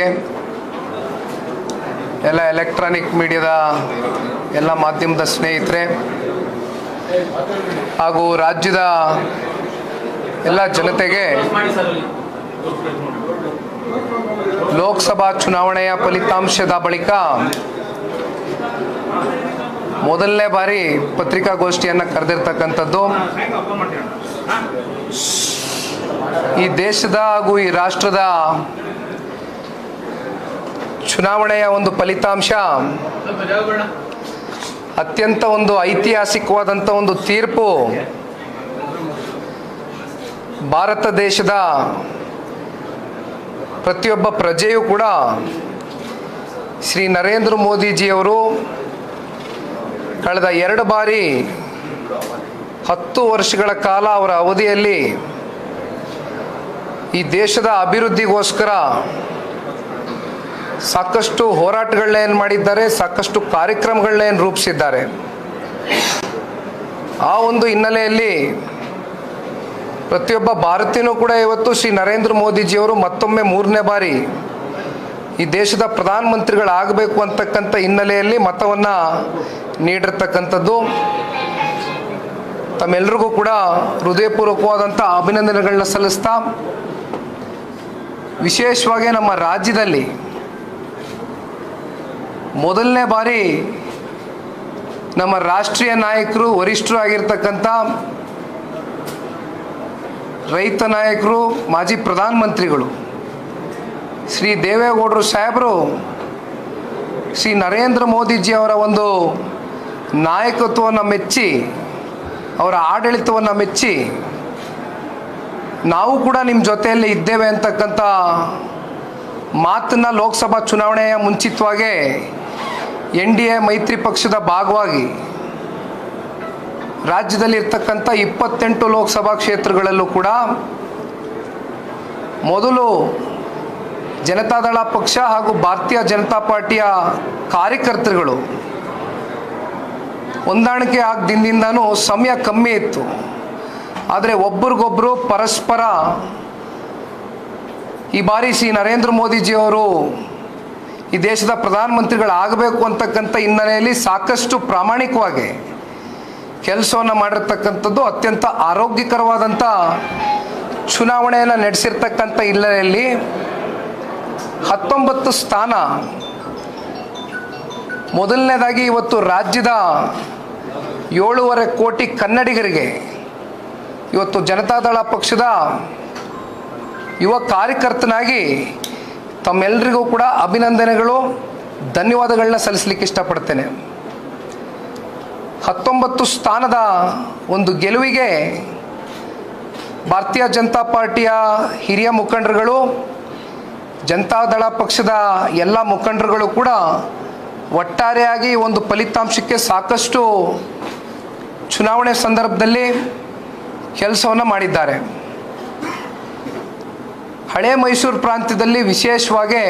ಅವರಿಗೆ, ಎಲ್ಲ ಎಲೆಕ್ಟ್ರಾನಿಕ್ ಮೀಡಿಯಾದ ಎಲ್ಲ ಮಾಧ್ಯಮದ ಸ್ನೇಹಿತರೆ ಹಾಗೂ ರಾಜ್ಯದ ಎಲ್ಲ ಜನತೆಗೆ ಲೋಕಸಭಾ ಚುನಾವಣೆಯ ಫಲಿತಾಂಶದ ಬಳಿಕ ಮೊದಲನೇ ಬಾರಿ ಪತ್ರಿಕಾಗೋಷ್ಠಿಯನ್ನು ಕರೆದಿರ್ತಕ್ಕಂಥದ್ದು. ಈ ದೇಶದ ಹಾಗೂ ಈ ರಾಷ್ಟ್ರದ ಚುನಾವಣೆಯ ಒಂದು ಫಲಿತಾಂಶ ಅತ್ಯಂತ ಒಂದು ಐತಿಹಾಸಿಕವಾದಂಥ ಒಂದು ತೀರ್ಪು ಭಾರತ ದೇಶದ ಪ್ರತಿಯೊಬ್ಬ ಪ್ರಜೆಯೂ ಕೂಡ ಶ್ರೀ ನರೇಂದ್ರ ಮೋದಿಜಿಯವರು ಕಳೆದ 2 ಬಾರಿ 10 ವರ್ಷಗಳ ಕಾಲ ಅವರ ಅವಧಿಯಲ್ಲಿ ಈ ದೇಶದ ಅಭಿವೃದ್ಧಿಗೋಸ್ಕರ ಸಾಕಷ್ಟು ಹೋರಾಟಗಳನ್ನೇನು ಮಾಡಿದ್ದಾರೆ, ಸಾಕಷ್ಟು ಕಾರ್ಯಕ್ರಮಗಳನ್ನೇನು ರೂಪಿಸಿದ್ದಾರೆ. ಆ ಒಂದು ಹಿನ್ನೆಲೆಯಲ್ಲಿ ಪ್ರತಿಯೊಬ್ಬ ಭಾರತೀಯನೂ ಕೂಡ ಇವತ್ತು ಶ್ರೀ ನರೇಂದ್ರ ಮೋದಿಜಿಯವರು ಮತ್ತೊಮ್ಮೆ 3ನೇ ಬಾರಿ ಈ ದೇಶದ ಪ್ರಧಾನಮಂತ್ರಿಗಳಾಗಬೇಕು ಅಂತಕ್ಕಂಥ ಹಿನ್ನೆಲೆಯಲ್ಲಿ ಮತವನ್ನು ನೀಡಿರ್ತಕ್ಕಂಥದ್ದು. ತಮ್ಮೆಲ್ಲರಿಗೂ ಕೂಡ ಹೃದಯಪೂರ್ವಕವಾದಂಥ ಅಭಿನಂದನೆಗಳನ್ನ ಸಲ್ಲಿಸ್ತಾ, ವಿಶೇಷವಾಗಿ ನಮ್ಮ ರಾಜ್ಯದಲ್ಲಿ ಮೊದಲನೇ ಬಾರಿ ನಮ್ಮ ರಾಷ್ಟ್ರೀಯ ನಾಯಕರು, ವರಿಷ್ಠರು ಆಗಿರ್ತಕ್ಕಂಥ ರೈತ ನಾಯಕರು, ಮಾಜಿ ಪ್ರಧಾನಮಂತ್ರಿಗಳು ಶ್ರೀ ದೇವೇಗೌಡರು ಸಾಹೇಬರು ಶ್ರೀ ನರೇಂದ್ರ ಮೋದಿಜಿಯವರ ಒಂದು ನಾಯಕತ್ವವನ್ನು ಮೆಚ್ಚಿ, ಅವರ ಆಡಳಿತವನ್ನು ಮೆಚ್ಚಿ, ನಾವು ಕೂಡ ನಿಮ್ಮ ಜೊತೆಯಲ್ಲಿ ಇದ್ದೇವೆ ಅಂತಕ್ಕಂಥ ಮಾತನ್ನು ಲೋಕಸಭಾ ಚುನಾವಣೆಯ ಮುಂಚಿತವಾಗೇ NDA ಮೈತ್ರಿ ಪಕ್ಷದ ಭಾಗವಾಗಿ ರಾಜ್ಯದಲ್ಲಿ ಇರ್ತಕ್ಕಂಥ 28 ಲೋಕಸಭಾ ಕ್ಷೇತ್ರಗಳಲ್ಲೂ ಕೂಡ ಮೊದಲು ಜನತಾದಳ ಪಕ್ಷ ಹಾಗೂ ಭಾರತೀಯ ಜನತಾ ಪಾರ್ಟಿಯ ಕಾರ್ಯಕರ್ತರುಗಳು ಹೊಂದಾಣಿಕೆ ಆದ ದಿನದಿಂದನೂ ಸಮಯ ಕಮ್ಮಿ ಇತ್ತು. ಆದರೆ ಒಬ್ರಿಗೊಬ್ಬರು ಪರಸ್ಪರ ಈ ಬಾರಿ ಶ್ರೀ ನರೇಂದ್ರ ಮೋದಿಜಿಯವರು ಈ ದೇಶದ ಪ್ರಧಾನಮಂತ್ರಿಗಳಾಗಬೇಕು ಅಂತಕ್ಕಂಥ ಹಿನ್ನೆಲೆಯಲ್ಲಿ ಸಾಕಷ್ಟು ಪ್ರಾಮಾಣಿಕವಾಗಿ ಕೆಲಸವನ್ನು ಮಾಡಿರ್ತಕ್ಕಂಥದ್ದು, ಅತ್ಯಂತ ಆರೋಗ್ಯಕರವಾದಂಥ ಚುನಾವಣೆಯನ್ನು ನಡೆಸಿರ್ತಕ್ಕಂಥ ಹಿನ್ನೆಲೆಯಲ್ಲಿ 19 ಸ್ಥಾನ ಮೊದಲನೇದಾಗಿ ಇವತ್ತು ರಾಜ್ಯದ 7.5 ಕೋಟಿ ಕನ್ನಡಿಗರಿಗೆ ಇವತ್ತು ಜನತಾದಳ ಪಕ್ಷದ ಯುವ ಕಾರ್ಯಕರ್ತನಾಗಿ ತಮ್ಮೆಲ್ಲರಿಗೂ ಕೂಡ ಅಭಿನಂದನೆಗಳು, ಧನ್ಯವಾದಗಳನ್ನ ಸಲ್ಲಿಸಲಿಕ್ಕೆ ಇಷ್ಟಪಡ್ತೇನೆ. 19 ಸ್ಥಾನದ ಒಂದು ಗೆಲುವಿಗೆ ಭಾರತೀಯ ಜನತಾ ಪಾರ್ಟಿಯ ಹಿರಿಯ ಮುಖಂಡರುಗಳು, ಜನತಾದಳ ಪಕ್ಷದ ಎಲ್ಲ ಮುಖಂಡರುಗಳು ಕೂಡ ಒಟ್ಟಾರೆಯಾಗಿ ಒಂದು ಫಲಿತಾಂಶಕ್ಕೆ ಸಾಕಷ್ಟು ಚುನಾವಣೆ ಸಂದರ್ಭದಲ್ಲಿ ಕೆಲಸವನ್ನು ಮಾಡಿದ್ದಾರೆ. ಹಳೆ ಮೈಸೂರು ಪ್ರಾಂತ್ಯದಲ್ಲಿ ವಿಶೇಷವಾಗಿ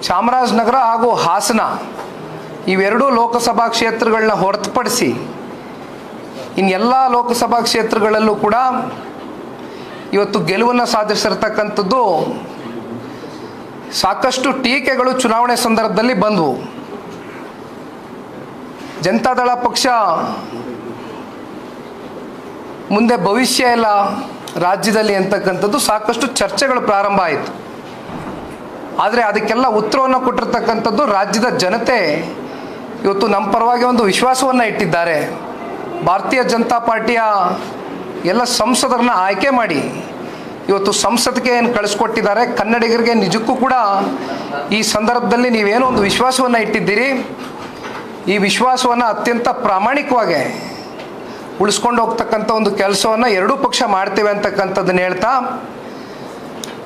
ಚಾಮರಾಜನಗರ ಹಾಗೂ ಹಾಸನ ಇವೆರಡೂ ಲೋಕಸಭಾ ಕ್ಷೇತ್ರಗಳನ್ನ ಹೊರತುಪಡಿಸಿ ಇನ್ನೆಲ್ಲ ಲೋಕಸಭಾ ಕ್ಷೇತ್ರಗಳಲ್ಲೂ ಕೂಡ ಇವತ್ತು ಗೆಲುವನ್ನು ಸಾಧಿಸಿರ್ತಕ್ಕಂಥದ್ದು. ಸಾಕಷ್ಟು ಟೀಕೆಗಳು ಚುನಾವಣೆ ಸಂದರ್ಭದಲ್ಲಿ ಬಂದವು. ಜನತಾದಳ ಪಕ್ಷ ಮುಂದೆ ಭವಿಷ್ಯ ಇಲ್ಲ ರಾಜ್ಯದಲ್ಲಿ ಅಂತಕ್ಕಂಥದ್ದು ಸಾಕಷ್ಟು ಚರ್ಚೆಗಳು ಪ್ರಾರಂಭ ಆಯಿತು. ಆದರೆ ಅದಕ್ಕೆಲ್ಲ ಉತ್ತರವನ್ನು ಕೊಟ್ಟಿರ್ತಕ್ಕಂಥದ್ದು ರಾಜ್ಯದ ಜನತೆ ಇವತ್ತು ನಮ್ಮ ಪರವಾಗಿ ಒಂದು ವಿಶ್ವಾಸವನ್ನು ಇಟ್ಟಿದ್ದಾರೆ. ಭಾರತೀಯ ಜನತಾ ಪಾರ್ಟಿಯ ಎಲ್ಲ ಸಂಸದರನ್ನ ಆಯ್ಕೆ ಮಾಡಿ ಇವತ್ತು ಸಂಸತ್ಗೆ ಏನು ಕಳಿಸ್ಕೊಟ್ಟಿದ್ದಾರೆ. ಕನ್ನಡಿಗರಿಗೆ ನಿಜಕ್ಕೂ ಕೂಡ ಈ ಸಂದರ್ಭದಲ್ಲಿ ನೀವೇನೋ ಒಂದು ವಿಶ್ವಾಸವನ್ನು ಇಟ್ಟಿದ್ದೀರಿ. ಈ ವಿಶ್ವಾಸವನ್ನು ಅತ್ಯಂತ ಪ್ರಾಮಾಣಿಕವಾಗಿ ಉಳಿಸ್ಕೊಂಡು ಹೋಗ್ತಕ್ಕಂಥ ಒಂದು ಕೆಲಸವನ್ನು ಎರಡೂ ಪಕ್ಷ ಮಾಡ್ತೇವೆ ಅಂತಕ್ಕಂಥದ್ದನ್ನು ಹೇಳ್ತಾ,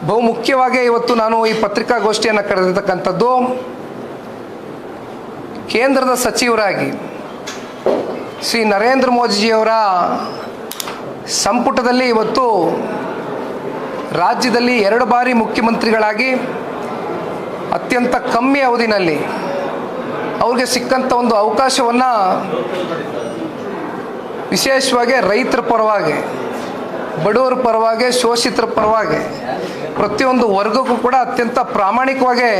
ಬಹುಮುಖ್ಯವಾಗಿ ಇವತ್ತು ನಾನು ಈ ಪತ್ರಿಕಾಗೋಷ್ಠಿಯನ್ನು ಕರೆದಿರ್ತಕ್ಕಂಥದ್ದು ಕೇಂದ್ರದ ಸಚಿವರಾಗಿ ಶ್ರೀ ನರೇಂದ್ರ ಮೋದಿಜಿಯವರ ಸಂಪುಟದಲ್ಲಿ ಇವತ್ತು ರಾಜ್ಯದಲ್ಲಿ 2 ಬಾರಿ ಮುಖ್ಯಮಂತ್ರಿಗಳಾಗಿ ಅತ್ಯಂತ ಕಮ್ಮಿ ಅವಧಿನಲ್ಲಿ ಅವ್ರಿಗೆ ಸಿಕ್ಕಂಥ ಒಂದು ಅವಕಾಶವನ್ನು ವಿಶೇಷವಾಗಿ ರೈತರ ಪರವಾಗಿ ಬಡವರ ಪರವಾಗಿ, ಶೋಷಿತರ ಪರವಾಗಿ, ಪ್ರತಿಯೊಂದು ವರ್ಗಕ್ಕೂ ಕೂಡ ಅತ್ಯಂತ ಪ್ರಾಮಾಣಿಕವಾಗಿ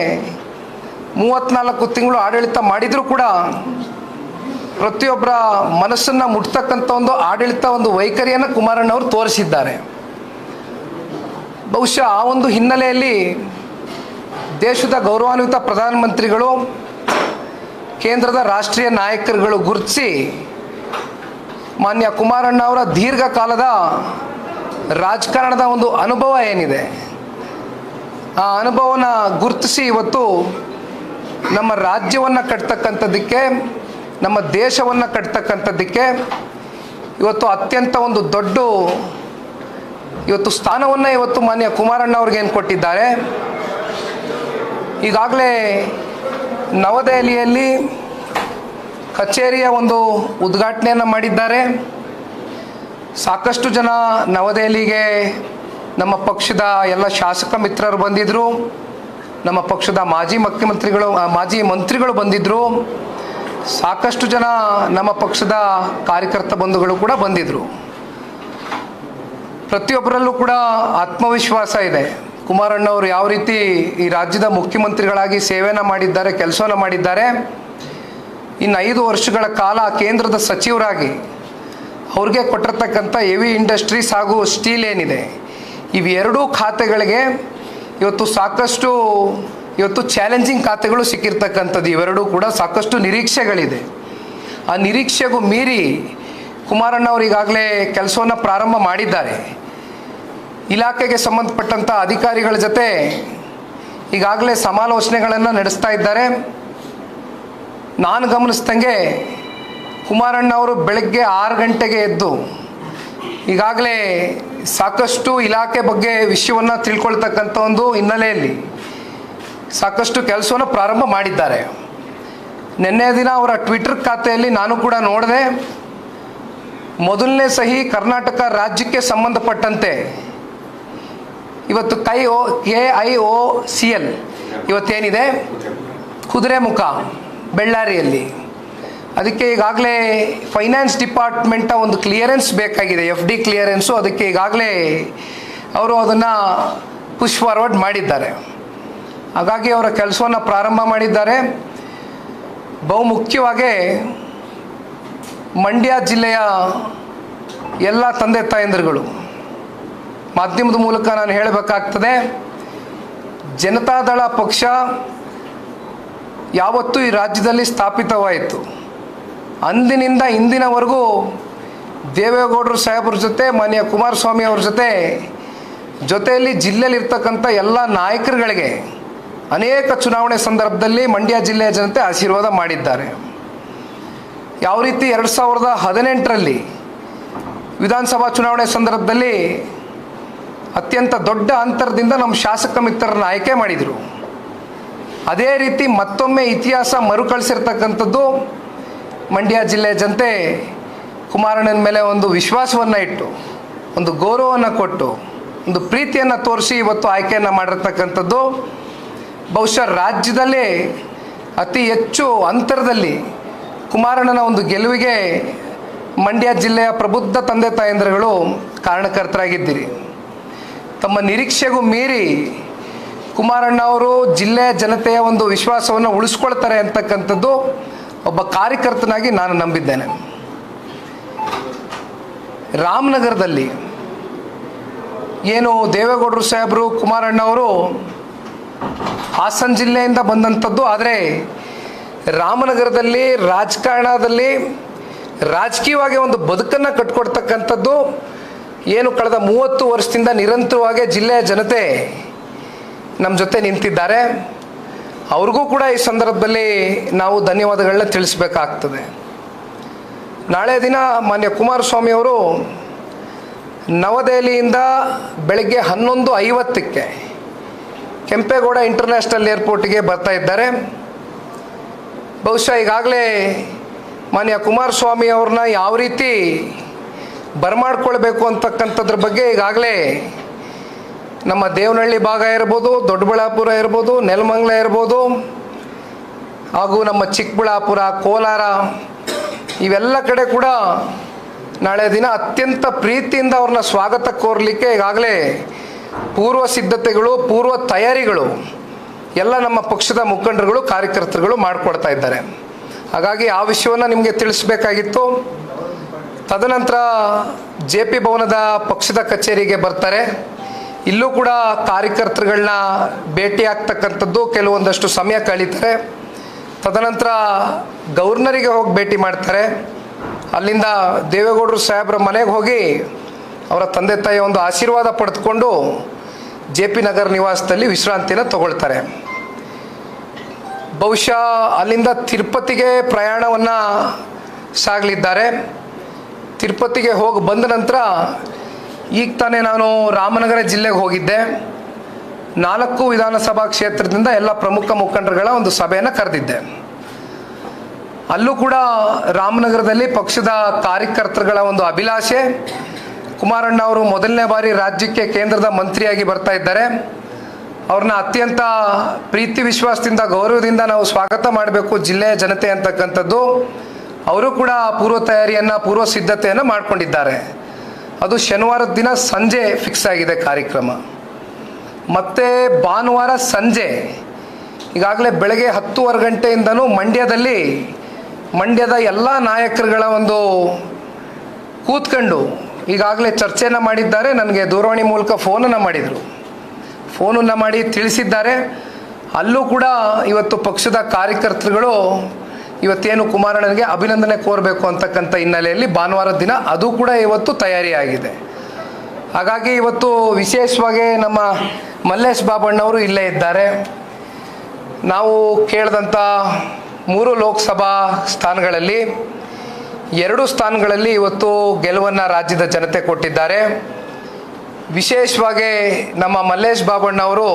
34 ತಿಂಗಳು ಆಡಳಿತ ಮಾಡಿದರೂ ಕೂಡ ಪ್ರತಿಯೊಬ್ಬರ ಮನಸ್ಸನ್ನು ಮುಟ್ತಕ್ಕಂಥ ಒಂದು ಆಡಳಿತ, ಒಂದು ವೈಖರಿಯನ್ನು ಕುಮಾರಣ್ಣವರು ತೋರಿಸಿದ್ದಾರೆ. ಬಹುಶಃ ಆ ಒಂದು ಹಿನ್ನೆಲೆಯಲ್ಲಿ ದೇಶದ ಗೌರವಾನ್ವಿತ ಪ್ರಧಾನಮಂತ್ರಿಗಳು, ಕೇಂದ್ರದ ರಾಷ್ಟ್ರೀಯ ನಾಯಕರುಗಳು ಗುರುತಿಸಿ ಮಾನ್ಯ ಕುಮಾರಣ್ಣ ಅವರ ದೀರ್ಘಕಾಲದ ರಾಜಕಾರಣದ ಒಂದು ಅನುಭವ ಏನಿದೆ, ಆ ಅನುಭವನ ಗುರುತಿಸಿ ಇವತ್ತು ನಮ್ಮ ರಾಜ್ಯವನ್ನು ಕಟ್ತಕ್ಕಂಥದ್ದಕ್ಕೆ, ನಮ್ಮ ದೇಶವನ್ನು ಕಟ್ತಕ್ಕಂಥದ್ದಕ್ಕೆ ಇವತ್ತು ಅತ್ಯಂತ ಒಂದು ದೊಡ್ಡ ಇವತ್ತು ಸ್ಥಾನವನ್ನು ಇವತ್ತು ಮಾನ್ಯ ಕುಮಾರಣ್ಣ ಅವ್ರಿಗೆ ಏನು ಕೊಟ್ಟಿದ್ದಾರೆ. ಈಗಾಗಲೇ ನವದೆಹಲಿಯಲ್ಲಿ ಕಚೇರಿಯ ಒಂದು ಉದ್ಘಾಟನೆಯನ್ನು ಮಾಡಿದ್ದಾರೆ. ಸಾಕಷ್ಟು ಜನ ನವದೆಹಲಿಗೆ ನಮ್ಮ ಪಕ್ಷದ ಎಲ್ಲ ಶಾಸಕ ಮಿತ್ರರು ಬಂದಿದ್ದರು, ನಮ್ಮ ಪಕ್ಷದ ಮಾಜಿ ಮಂತ್ರಿಗಳು ಬಂದಿದ್ದರು, ಸಾಕಷ್ಟು ಜನ ನಮ್ಮ ಪಕ್ಷದ ಕಾರ್ಯಕರ್ತ ಬಂಧುಗಳು ಕೂಡ ಬಂದಿದ್ದರು. ಪ್ರತಿಯೊಬ್ಬರಲ್ಲೂ ಕೂಡ ಆತ್ಮವಿಶ್ವಾಸ ಇದೆ. ಕುಮಾರಣ್ಣವರು ಯಾವ ರೀತಿ ಈ ರಾಜ್ಯದ ಮುಖ್ಯಮಂತ್ರಿಗಳಾಗಿ ಸೇವೆಯನ್ನು ಮಾಡಿದ್ದಾರೆ, ಕೆಲಸವನ್ನು ಮಾಡಿದ್ದಾರೆ, ಇನ್ನು 5 ವರ್ಷಗಳ ಕಾಲ ಕೇಂದ್ರದ ಸಚಿವರಾಗಿ ಅವ್ರಿಗೆ ಕೊಟ್ಟಿರ್ತಕ್ಕಂಥ ಹೆವಿ ಇಂಡಸ್ಟ್ರೀಸ್ ಹಾಗೂ ಸ್ಟೀಲ್ ಏನಿದೆ, ಇವೆರಡೂ ಖಾತೆಗಳಿಗೆ ಇವತ್ತು ಸಾಕಷ್ಟು ಚಾಲೆಂಜಿಂಗ್ ಖಾತೆಗಳು ಸಿಕ್ಕಿರ್ತಕ್ಕಂಥದ್ದು. ಇವೆರಡೂ ಕೂಡ ಸಾಕಷ್ಟು ನಿರೀಕ್ಷೆಗಳಿದೆ. ಆ ನಿರೀಕ್ಷೆಗೂ ಮೀರಿ ಕುಮಾರಣ್ಣವರು ಈಗಾಗಲೇ ಕೆಲಸವನ್ನು ಪ್ರಾರಂಭ ಮಾಡಿದ್ದಾರೆ. ಇಲಾಖೆಗೆ ಸಂಬಂಧಪಟ್ಟಂಥ ಅಧಿಕಾರಿಗಳ ಜೊತೆ ಈಗಾಗಲೇ ಸಮಾಲೋಚನೆಗಳನ್ನು ನಡೆಸ್ತಾ ಇದ್ದಾರೆ. ನಾನು ಗಮನಿಸ್ದಂಗೆ ಕುಮಾರಣ್ಣವರು ಬೆಳಗ್ಗೆ 6 ಗಂಟೆಗೆ ಎದ್ದು ಈಗಾಗಲೇ ಸಾಕಷ್ಟು ಇಲಾಖೆ ಬಗ್ಗೆ ವಿಷಯವನ್ನು ತಿಳ್ಕೊಳ್ತಕ್ಕಂಥ ಒಂದು ಹಿನ್ನೆಲೆಯಲ್ಲಿ ಸಾಕಷ್ಟು ಕೆಲಸವನ್ನು ಪ್ರಾರಂಭ ಮಾಡಿದ್ದಾರೆ. ನಿನ್ನೆ ದಿನ ಅವರ ಟ್ವಿಟರ್ ಖಾತೆಯಲ್ಲಿ ನಾನು ಕೂಡ ನೋಡಿದೆ. ಮೊದಲನೇ ಸಹಿ ಕರ್ನಾಟಕ ರಾಜ್ಯಕ್ಕೆ ಸಂಬಂಧಪಟ್ಟಂತೆ ಇವತ್ತು KIOCL ಇವತ್ತೇನಿದೆ ಕುದುರೆಮುಖ ಬೆಳ್ಳಾರಿಯಲ್ಲಿ, ಅದಕ್ಕೆ ಈಗಾಗಲೇ ಫೈನಾನ್ಸ್ ಡಿಪಾರ್ಟ್ಮೆಂಟ ಒಂದು ಕ್ಲಿಯರೆನ್ಸ್ ಬೇಕಾಗಿದೆ, FD ಕ್ಲಿಯರೆನ್ಸು. ಅದಕ್ಕೆ ಈಗಾಗಲೇ ಅವರು ಅದನ್ನು ಪುಷ್ ಫಾರ್ವರ್ಡ್ ಮಾಡಿದ್ದಾರೆ. ಹಾಗಾಗಿ ಅವರ ಕೆಲಸವನ್ನು ಪ್ರಾರಂಭ ಮಾಡಿದ್ದಾರೆ. ಬಹುಮುಖ್ಯವಾಗಿ ಮಂಡ್ಯ ಜಿಲ್ಲೆಯ ಎಲ್ಲ ತಂದೆ ತಾಯಂದಿರುಗಳು, ಮಾಧ್ಯಮದ ಮೂಲಕ ನಾನು ಹೇಳಬೇಕಾಗ್ತದೆ, ಜನತಾದಳ ಪಕ್ಷ ಯಾವತ್ತೂ ಈ ರಾಜ್ಯದಲ್ಲಿ ಸ್ಥಾಪಿತವಾಯಿತು, ಅಂದಿನಿಂದ ಇಂದಿನವರೆಗೂ ದೇವೇಗೌಡರು ಸಾಹೇಬ್ರ ಜೊತೆ, ಮಾನ್ಯ ಕುಮಾರಸ್ವಾಮಿ ಅವ್ರ ಜೊತೆಯಲ್ಲಿ ಜಿಲ್ಲೆಯಲ್ಲಿರ್ತಕ್ಕಂಥ ಎಲ್ಲ ನಾಯಕರುಗಳಿಗೆ ಅನೇಕ ಚುನಾವಣೆ ಸಂದರ್ಭದಲ್ಲಿ ಮಂಡ್ಯ ಜಿಲ್ಲೆಯ ಜನತೆ ಆಶೀರ್ವಾದ ಮಾಡಿದ್ದಾರೆ. ಯಾವ ರೀತಿ 2018ರಲ್ಲಿ ವಿಧಾನಸಭಾ ಚುನಾವಣೆ ಸಂದರ್ಭದಲ್ಲಿ ಅತ್ಯಂತ ದೊಡ್ಡ ಅಂತರದಿಂದ ನಮ್ಮ ಶಾಸಕ ಮಿತ್ರರನ್ನು ಆಯ್ಕೆ ಮಾಡಿದರು, ಅದೇ ರೀತಿ ಮತ್ತೊಮ್ಮೆ ಇತಿಹಾಸ ಮರುಕಳಿಸಿರ್ತಕ್ಕಂಥದ್ದು ಮಂಡ್ಯ ಜಿಲ್ಲೆಯ ಜನತೆ ಕುಮಾರಣ್ಣನ ಮೇಲೆ ಒಂದು ವಿಶ್ವಾಸವನ್ನು ಇಟ್ಟು, ಒಂದು ಗೌರವವನ್ನು ಕೊಟ್ಟು, ಒಂದು ಪ್ರೀತಿಯನ್ನು ತೋರಿಸಿ ಇವತ್ತು ಆಯ್ಕೆಯನ್ನು ಮಾಡಿರ್ತಕ್ಕಂಥದ್ದು. ಬಹುಶಃ ರಾಜ್ಯದಲ್ಲೇ ಅತಿ ಹೆಚ್ಚು ಅಂತರದಲ್ಲಿ ಕುಮಾರಣ್ಣನ ಒಂದು ಗೆಲುವಿಗೆ ಮಂಡ್ಯ ಜಿಲ್ಲೆಯ ಪ್ರಬುದ್ಧ ತಂದೆ ತಾಯಂದಿರುಗಳು ಕಾರಣಕರ್ತರಾಗಿದ್ದೀರಿ. ತಮ್ಮ ನಿರೀಕ್ಷೆಗೂ ಮೀರಿ ಕುಮಾರಣ್ಣ ಅವರು ಜಿಲ್ಲೆಯ ಜನತೆಯ ಒಂದು ವಿಶ್ವಾಸವನ್ನು ಉಳಿಸ್ಕೊಳ್ತಾರೆ ಅಂತಕ್ಕಂಥದ್ದು ಒಬ್ಬ ಕಾರ್ಯಕರ್ತನಾಗಿ ನಾನು ನಂಬಿದ್ದೇನೆ. ರಾಮನಗರದಲ್ಲಿ ಏನು ದೇವೇಗೌಡರು ಸಾಹೇಬರು, ಕುಮಾರಣ್ಣವರು ಹಾಸನ ಜಿಲ್ಲೆಯಿಂದ ಬಂದಂಥದ್ದು, ಆದರೆ ರಾಮನಗರದಲ್ಲಿ ರಾಜಕಾರಣದಲ್ಲಿ ರಾಜಕೀಯವಾಗಿ ಒಂದು ಬದುಕನ್ನು ಕಟ್ಕೊಡ್ತಕ್ಕಂಥದ್ದು ಏನು ಕಳೆದ 30 ವರ್ಷದಿಂದ ನಿರಂತರವಾಗಿ ಜಿಲ್ಲೆಯ ಜನತೆ ನಮ್ಮ ಜೊತೆ ನಿಂತಿದ್ದಾರೆ. ಅವ್ರಿಗೂ ಕೂಡ ಈ ಸಂದರ್ಭದಲ್ಲಿ ನಾವು ಧನ್ಯವಾದಗಳನ್ನ ತಿಳಿಸಬೇಕಾಗ್ತದೆ. ನಾಳೆ ದಿನ ಮಾನ್ಯ ಕುಮಾರಸ್ವಾಮಿ ಅವರು ನವದೆಹಲಿಯಿಂದ ಬೆಳಗ್ಗೆ 11:50ಕ್ಕೆ ಕೆಂಪೇಗೌಡ ಇಂಟರ್ನ್ಯಾಷನಲ್ ಏರ್ಪೋರ್ಟಿಗೆ ಬರ್ತಾ ಇದ್ದಾರೆ. ಬಹುಶಃ ಈಗಾಗಲೇ ಮಾನ್ಯ ಕುಮಾರಸ್ವಾಮಿ ಅವ್ರನ್ನ ಯಾವ ರೀತಿ ಬರಮಾಡ್ಕೊಳ್ಬೇಕು ಅಂತಕ್ಕಂಥದ್ರ ಬಗ್ಗೆ ಈಗಾಗಲೇ ನಮ್ಮ ದೇವನಹಳ್ಳಿ ಭಾಗ ಇರ್ಬೋದು, ದೊಡ್ಡಬಳ್ಳಾಪುರ ಇರ್ಬೋದು, ನೆಲಮಂಗಲ ಇರ್ಬೋದು, ಹಾಗೂ ನಮ್ಮ ಚಿಕ್ಕಬಳ್ಳಾಪುರ, ಕೋಲಾರ, ಇವೆಲ್ಲ ಕಡೆ ಕೂಡ ನಾಳೆ ದಿನ ಅತ್ಯಂತ ಪ್ರೀತಿಯಿಂದ ಅವ್ರನ್ನ ಸ್ವಾಗತ ಕೋರಲಿಕ್ಕೆ ಈಗಾಗಲೇ ಪೂರ್ವ ಸಿದ್ಧತೆಗಳು, ಪೂರ್ವ ತಯಾರಿಗಳು ಎಲ್ಲ ನಮ್ಮ ಪಕ್ಷದ ಮುಖಂಡರುಗಳು, ಕಾರ್ಯಕರ್ತರುಗಳು ಮಾಡಿಕೊಡ್ತಾ ಇದ್ದಾರೆ. ಹಾಗಾಗಿ ಆ ವಿಷಯವನ್ನು ನಿಮಗೆ ತಿಳಿಸ್ಬೇಕಾಗಿತ್ತು. ತದನಂತರ JP ಭವನದ ಪಕ್ಷದ ಕಚೇರಿಗೆ ಬರ್ತಾರೆ. ಇಲ್ಲೂ ಕೂಡ ಕಾರ್ಯಕರ್ತರುಗಳನ್ನ ಭೇಟಿ ಆಗ್ತಕ್ಕಂಥದ್ದು, ಕೆಲವೊಂದಷ್ಟು ಸಮಯ ಕಳೀತಾರೆ. ತದನಂತರ ಗವರ್ನರಿಗೆ ಹೋಗಿ ಭೇಟಿ ಮಾಡ್ತಾರೆ. ಅಲ್ಲಿಂದ ದೇವೇಗೌಡರು ಸಾಹೇಬ್ರ ಮನೆಗೆ ಹೋಗಿ ಅವರ ತಂದೆ ತಾಯಿಯ ಒಂದು ಆಶೀರ್ವಾದ ಪಡೆದುಕೊಂಡು JP ನಗರ ನಿವಾಸದಲ್ಲಿ ವಿಶ್ರಾಂತಿನ ತಗೊಳ್ತಾರೆ. ಬಹುಶಃ ಅಲ್ಲಿಂದ ತಿರುಪತಿಗೆ ಪ್ರಯಾಣವನ್ನು ಸಾಗಲಿದ್ದಾರೆ. ತಿರುಪತಿಗೆ ಹೋಗಿ ಬಂದ ನಂತರ ಈಗ ತಾನೇ ನಾನು ರಾಮನಗರ ಜಿಲ್ಲೆಗೆ ಹೋಗಿದ್ದೆ. 4 ವಿಧಾನಸಭಾ ಕ್ಷೇತ್ರದಿಂದ ಎಲ್ಲ ಪ್ರಮುಖ ಮುಖಂಡರುಗಳ ಒಂದು ಸಭೆಯನ್ನು ಕರೆದಿದ್ದೆ. ಅಲ್ಲೂ ಕೂಡ ರಾಮನಗರದಲ್ಲಿ ಪಕ್ಷದ ಕಾರ್ಯಕರ್ತರುಗಳ ಒಂದು ಅಭಿಲಾಷೆ, ಕುಮಾರಣ್ಣ ಅವರು ಮೊದಲನೇ ಬಾರಿ ರಾಜ್ಯಕ್ಕೆ ಕೇಂದ್ರದ ಮಂತ್ರಿಯಾಗಿ ಬರ್ತಾ ಇದ್ದಾರೆ. ಅವ್ರನ್ನ ಅತ್ಯಂತ ಪ್ರೀತಿ ವಿಶ್ವಾಸದಿಂದ, ಗೌರವದಿಂದ ನಾವು ಸ್ವಾಗತ ಮಾಡಬೇಕು ಜಿಲ್ಲೆಯ ಜನತೆ ಅಂತಕ್ಕಂಥದ್ದು ಅವರು ಕೂಡ ಪೂರ್ವ ತಯಾರಿಯನ್ನು, ಪೂರ್ವ ಸಿದ್ಧತೆಯನ್ನು ಮಾಡಿಕೊಂಡಿದ್ದಾರೆ. ಅದು ಶನಿವಾರದ ದಿನ ಸಂಜೆ ಫಿಕ್ಸ್ ಆಗಿದೆ ಕಾರ್ಯಕ್ರಮ. ಮತ್ತು ಭಾನುವಾರ ಸಂಜೆ ಈಗಾಗಲೇ ಬೆಳಗ್ಗೆ 10:30 ಗಂಟೆಯಿಂದನೂ ಮಂಡ್ಯದ ಎಲ್ಲ ನಾಯಕರುಗಳ ಒಂದು ಕೂತ್ಕೊಂಡು ಈಗಾಗಲೇ ಚರ್ಚೆಯನ್ನು ಮಾಡಿದ್ದಾರೆ. ನನಗೆ ದೂರವಾಣಿ ಮೂಲಕ ಫೋನನ್ನು ಮಾಡಿ ತಿಳಿಸಿದ್ದಾರೆ. ಅಲ್ಲೂ ಕೂಡ ಇವತ್ತು ಪಕ್ಷದ ಕಾರ್ಯಕರ್ತರುಗಳು ಇವತ್ತೇನು ಕುಮಾರಣ್ಣನಿಗೆ ಅಭಿನಂದನೆ ಕೋರಬೇಕು ಅಂತಕ್ಕಂಥ ಹಿನ್ನೆಲೆಯಲ್ಲಿ ಭಾನುವಾರದ ದಿನ ಅದು ಕೂಡ ಇವತ್ತು ತಯಾರಿಯಾಗಿದೆ. ಹಾಗಾಗಿ ಇವತ್ತು ವಿಶೇಷವಾಗಿ ನಮ್ಮ ಮಲ್ಲೇಶ್ ಬಾಬಣ್ಣವರು ಇಲ್ಲೇ ಇದ್ದಾರೆ. ನಾವು ಕೇಳಿದಂಥ 3 ಲೋಕಸಭಾ ಸ್ಥಾನಗಳಲ್ಲಿ 2 ಸ್ಥಾನಗಳಲ್ಲಿ ಇವತ್ತು ಗೆಲುವನ್ನು ರಾಜ್ಯದ ಜನತೆ ಕೊಟ್ಟಿದ್ದಾರೆ. ವಿಶೇಷವಾಗಿ ನಮ್ಮ ಮಲ್ಲೇಶ್ ಬಾಬಣ್ಣವರು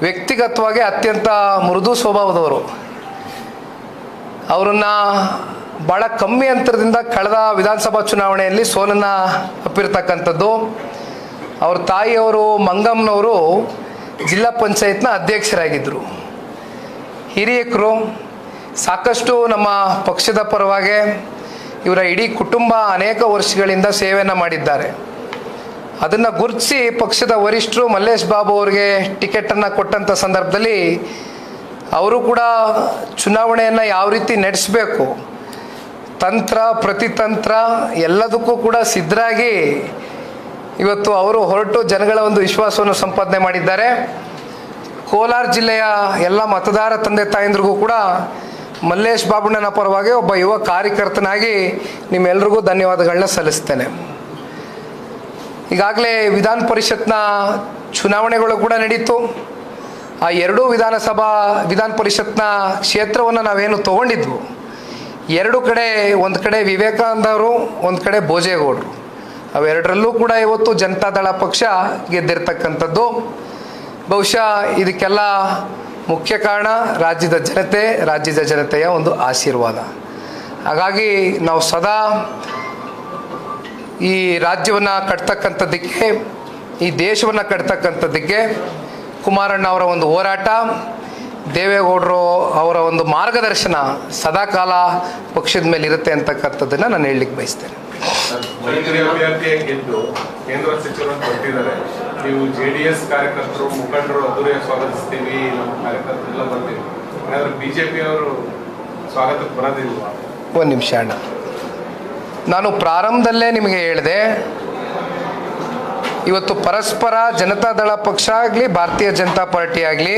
ವ್ಯಕ್ತಿಗತವಾಗಿ ಅತ್ಯಂತ ಮೃದು ಸ್ವಭಾವದವರು. ಅವರನ್ನು ಭಾಳ ಕಮ್ಮಿ ಅಂತರದಿಂದ ಕಳೆದ ವಿಧಾನಸಭಾ ಚುನಾವಣೆಯಲ್ಲಿ ಸೋಲನ್ನು ಅಪ್ಪಿರ್ತಕ್ಕಂಥದ್ದು. ಅವ್ರ ತಾಯಿಯವರು ಮಂಗಮ್ಮನವರು ಜಿಲ್ಲಾ ಪಂಚಾಯತ್ನ ಅಧ್ಯಕ್ಷರಾಗಿದ್ದರು. ಹಿರಿಯಕರು, ಸಾಕಷ್ಟು ನಮ್ಮ ಪಕ್ಷದ ಪರವಾಗಿ ಇವರ ಇಡೀ ಕುಟುಂಬ ಅನೇಕ ವರ್ಷಗಳಿಂದ ಸೇವೆಯನ್ನು ಮಾಡಿದ್ದಾರೆ. ಅದನ್ನು ಗುರುತಿಸಿ ಪಕ್ಷದ ವರಿಷ್ಠರು ಮಲ್ಲೇಶ್ ಬಾಬು ಅವರಿಗೆ ಟಿಕೆಟನ್ನು ಕೊಟ್ಟಂಥ ಸಂದರ್ಭದಲ್ಲಿ ಅವರು ಕೂಡ ಚುನಾವಣೆಯನ್ನು ಯಾವ ರೀತಿ ನಡೆಸಬೇಕು, ತಂತ್ರ ಪ್ರತಿತಂತ್ರ ಎಲ್ಲದಕ್ಕೂ ಕೂಡ ಸಿದ್ಧರಾಗಿ ಇವತ್ತು ಅವರು ಹೊರಟು ಜನಗಳ ಒಂದು ವಿಶ್ವಾಸವನ್ನು ಸಂಪಾದನೆ ಮಾಡಿದ್ದಾರೆ. ಕೋಲಾರ ಜಿಲ್ಲೆಯ ಎಲ್ಲ ಮತದಾರ ತಂದೆ ತಾಯಂದ್ರಿಗೂ ಕೂಡ ಮಲ್ಲೇಶ್ ಬಾಬಣ್ಣನ ಪರವಾಗಿ ಒಬ್ಬ ಯುವ ಕಾರ್ಯಕರ್ತನಾಗಿ ನಿಮ್ಮೆಲ್ರಿಗೂ ಧನ್ಯವಾದಗಳನ್ನ ಸಲ್ಲಿಸ್ತೇನೆ. ಈಗಾಗಲೇ ವಿಧಾನ ಪರಿಷತ್ನ ಚುನಾವಣೆಗಳು ಕೂಡ ನಡೀತು. ಆ 2 ವಿಧಾನ ಪರಿಷತ್ನ ಕ್ಷೇತ್ರವನ್ನು ನಾವೇನು ತೊಗೊಂಡಿದ್ವು, 2 ಕಡೆ, ಒಂದು ಕಡೆ ವಿವೇಕಾನಂದ ಅವರು, ಒಂದು ಕಡೆ ಭೋಜೇಗೌಡರು, ಅವೆರಡರಲ್ಲೂ ಕೂಡ ಇವತ್ತು ಜನತಾದಳ ಪಕ್ಷ ಗೆದ್ದಿರ್ತಕ್ಕಂಥದ್ದು. ಬಹುಶಃ ಇದಕ್ಕೆಲ್ಲ ಮುಖ್ಯ ಕಾರಣ ರಾಜ್ಯದ ಜನತೆಯ ಒಂದು ಆಶೀರ್ವಾದ. ಹಾಗಾಗಿ ನಾವು ಸದಾ ಈ ರಾಜ್ಯವನ್ನು ಕಟ್ತಕ್ಕಂಥದ್ದಕ್ಕೆ, ಈ ದೇಶವನ್ನು ಕಟ್ತಕ್ಕಂಥದ್ದಕ್ಕೆ ಕುಮಾರಣ್ಣ ಅವರ ಒಂದು ಹೋರಾಟ, ದೇವೇಗೌಡರು ಅವರ ಒಂದು ಮಾರ್ಗದರ್ಶನ ಸದಾಕಾಲ ಪಕ್ಷದ ಮೇಲೆ ಇರುತ್ತೆ ಅಂತಕ್ಕಂಥದ್ದನ್ನು ನಾನು ಹೇಳಲಿಕ್ಕೆ ಬಯಸ್ತೇನೆ. ಕೇಂದ್ರ ಸಚಿವರನ್ನು ಕೊಟ್ಟಿದ್ದಾರೆ. ನೀವು JDS ಕಾರ್ಯಕರ್ತರು, ಮುಖಂಡರು ಅದ್ದೂರಿಯಾಗಿ ಸ್ವಾಗತಿಸ್ತೀವಿ, ನಮ್ಮ ಕಾರ್ಯಕರ್ತರೆಲ್ಲ ಬರ್ತೀವಿ. ಹಾಗಾದ್ರೆ BJP ಅವರು ಸ್ವಾಗತಕ್ಕೆ ಬರೋದಿಲ್ವಾ? ಒಂದು ನಿಮಿಷ ಅಣ್ಣ, ನಾನು ಪ್ರಾರಂಭದಲ್ಲೇ ನಿಮಗೆ ಹೇಳಿದೆ, ಇವತ್ತು ಪರಸ್ಪರ ಜನತಾದಳ ಪಕ್ಷ ಆಗಲಿ, ಭಾರತೀಯ ಜನತಾ ಪಾರ್ಟಿ ಆಗಲಿ,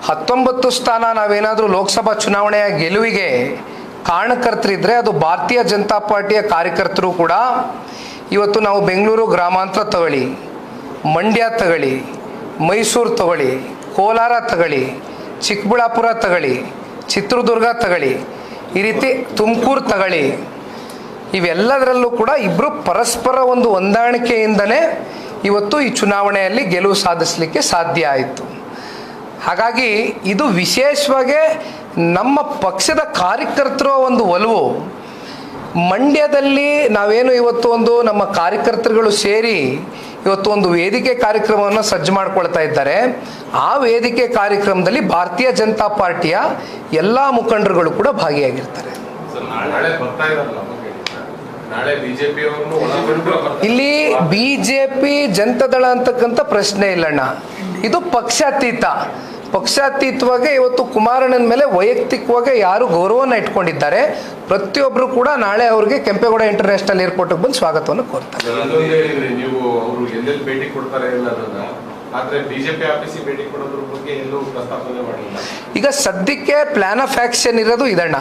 19 ಸ್ಥಾನ ನಾವೇನಾದರೂ ಲೋಕಸಭಾ ಚುನಾವಣೆಯ ಗೆಲುವಿಗೆ ಕಾರಣಕರ್ತರಿದ್ದರೆ ಅದು ಭಾರತೀಯ ಜನತಾ ಪಾರ್ಟಿಯ ಕಾರ್ಯಕರ್ತರು ಕೂಡ. ಇವತ್ತು ನಾವು ಬೆಂಗಳೂರು ಗ್ರಾಮಾಂತರ ತಗೊಳ್ಳಿ, ಮಂಡ್ಯ ತಗೊಳ್ಳಿ, ಮೈಸೂರು ತಗೊಳ್ಳಿ, ಕೋಲಾರ ತಗೊಳ್ಳಿ, ಚಿಕ್ಕಬಳ್ಳಾಪುರ ತಗೊಳ್ಳಿ, ಚಿತ್ರದುರ್ಗ ತಗೊಳ್ಳಿ, ಈ ರೀತಿ ತುಮಕೂರು ತಗೊಳ್ಳಿ, ಇವೆಲ್ಲದರಲ್ಲೂ ಕೂಡ ಇಬ್ಬರು ಪರಸ್ಪರ ಒಂದು ಹೊಂದಾಣಿಕೆಯಿಂದನೇ ಇವತ್ತು ಈ ಚುನಾವಣೆಯಲ್ಲಿ ಗೆಲುವು ಸಾಧಿಸಲಿಕ್ಕೆ ಸಾಧ್ಯ ಆಯಿತು. ಹಾಗಾಗಿ ಇದು ವಿಶೇಷವಾಗಿ ನಮ್ಮ ಪಕ್ಷದ ಕಾರ್ಯಕರ್ತರ ಒಂದು ಒಲವು. ಮಂಡ್ಯದಲ್ಲಿ ನಾವೇನು ಇವತ್ತು ಒಂದು ನಮ್ಮ ಕಾರ್ಯಕರ್ತರುಗಳು ಸೇರಿ ಇವತ್ತು ಒಂದು ವೇದಿಕೆ ಕಾರ್ಯಕ್ರಮವನ್ನು ಸಜ್ಜು ಮಾಡ್ಕೊಳ್ತಾ ಇದ್ದಾರೆ. ಆ ವೇದಿಕೆ ಕಾರ್ಯಕ್ರಮದಲ್ಲಿ ಭಾರತೀಯ ಜನತಾ ಪಾರ್ಟಿಯ ಎಲ್ಲ ಮುಖಂಡರುಗಳು ಕೂಡ ಭಾಗಿಯಾಗಿರ್ತಾರೆ. ನಾಳೆ ಬಿಜೆಪಿ ಅವ್ರನ್ನು ಒಳಗೊಂಡು ಇಲ್ಲಿ ಬಿಜೆಪಿ ಜನತಾದಳ ಅಂತಕ್ಕಂಥ ಪ್ರಶ್ನೆ ಇಲ್ಲಣ್ಣ. ಇದು ಪಕ್ಷಾತೀತವಾಗಿ ಇವತ್ತು ಕುಮಾರಣ್ಣನ ಮೇಲೆ ವೈಯಕ್ತಿಕವಾಗಿ ಯಾರು ಗೌರವನ ಇಟ್ಕೊಂಡಿದ್ದಾರೆ, ಪ್ರತಿಯೊಬ್ಬರು ಕೂಡ ನಾಳೆ ಅವ್ರಿಗೆ ಕೆಂಪೇಗೌಡ ಇಂಟರ್ನ್ಯಾಷನಲ್ ಏರ್ಪೋರ್ಟ್ಗೆ ಬಂದು ಸ್ವಾಗತವನ್ನು ಕೋರ್ತಾರೆ. ನೀವು ಅವರು ಎಲ್ಲೆಲ್ಲಿ ಭೇಟಿ ಕೊಡ್ತಾರೆ ಅನ್ನೋದನ್ನ, ಆದ್ರೆ ಬಿಜೆಪಿ ಆಫೀಸಿಗೆ ಭೇಟಿ ಕೊಡೋದ್ರ ಬಗ್ಗೆ ಎಲ್ಲೂ ಪ್ರಸ್ತಾಪನೆ ಮಾಡಿಲ್ಲ. ಈಗ ಸದ್ಯಕ್ಕೆ ಪ್ಲಾನ್ ಆಫ್ ಆಕ್ಷನ್ ಇರೋದು ಇದಣ್ಣ.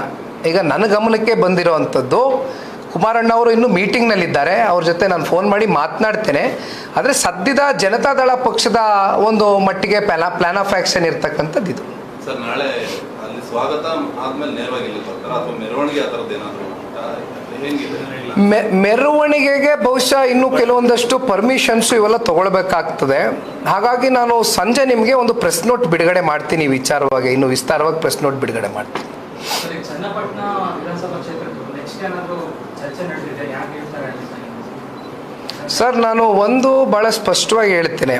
ಈಗ ನನ್ನ ಗಮನಕ್ಕೆ ಬಂದಿರೋ ಅಂಥದ್ದು, ಕುಮಾರಣ್ಣ ಅವರು ಇನ್ನೂ ಮೀಟಿಂಗ್ನಲ್ಲಿದ್ದಾರೆ, ಅವ್ರ ಜೊತೆ ನಾನು ಫೋನ್ ಮಾಡಿ ಮಾತನಾಡ್ತೇನೆ. ಆದರೆ ಸದ್ಯದ ಜನತಾದಳ ಪಕ್ಷದ ಒಂದು ಮಟ್ಟಿಗೆ ಪ್ಲಾನ್ ಆಫ್ ಆಕ್ಷನ್ ಇರ್ತಕ್ಕಂಥದ್ದು ಇದು. ಸರ್, ನಾಳೆ ಅಲ್ಲಿ ಸ್ವಾಗತ ಆದ್ಮೇಲೆ ನೇರವಾಗಿ ಇಲ್ಲಿ ಬರ್ತಾರಾ ಅಥವಾ ಮೆರವಣಿಗೆ ಆ ಥರದ್ದು ಏನಾದರೂ ಹೆಂಗಿದೆ? ಮೆರವಣಿಗೆಗೆ ಬಹುಶಃ ಇನ್ನೂ ಕೆಲವೊಂದಷ್ಟು ಪರ್ಮಿಷನ್ಸ್ ಇವೆಲ್ಲ ತಗೊಳ್ಬೇಕಾಗ್ತದೆ. ಹಾಗಾಗಿ ನಾನು ಸಂಜೆ ನಿಮಗೆ ಒಂದು ಪ್ರೆಸ್ ನೋಟ್ ಬಿಡುಗಡೆ ಮಾಡ್ತೀನಿ, ವಿಚಾರವಾಗಿ ಇನ್ನು ವಿಸ್ತಾರವಾಗಿ ಪ್ರೆಸ್ ನೋಟ್ ಬಿಡುಗಡೆ ಮಾಡ್ತೀನಿ. ಚನ್ನಪಟ್ಟಣ ವಿಧಾನಸಭಾ ಕ್ಷೇತ್ರದ್ದು ನೆಕ್ಸ್ಟ್ ಏನಾದರೂ ಚರ್ಚೆ ನಡೆದಿದೆ? ಯಾಕೆ ಹೇಳ್ತಾರೆ ಸರ್, ನಾನು ಒಂದು ಭಾಳ ಸ್ಪಷ್ಟವಾಗಿ ಹೇಳ್ತೇನೆ.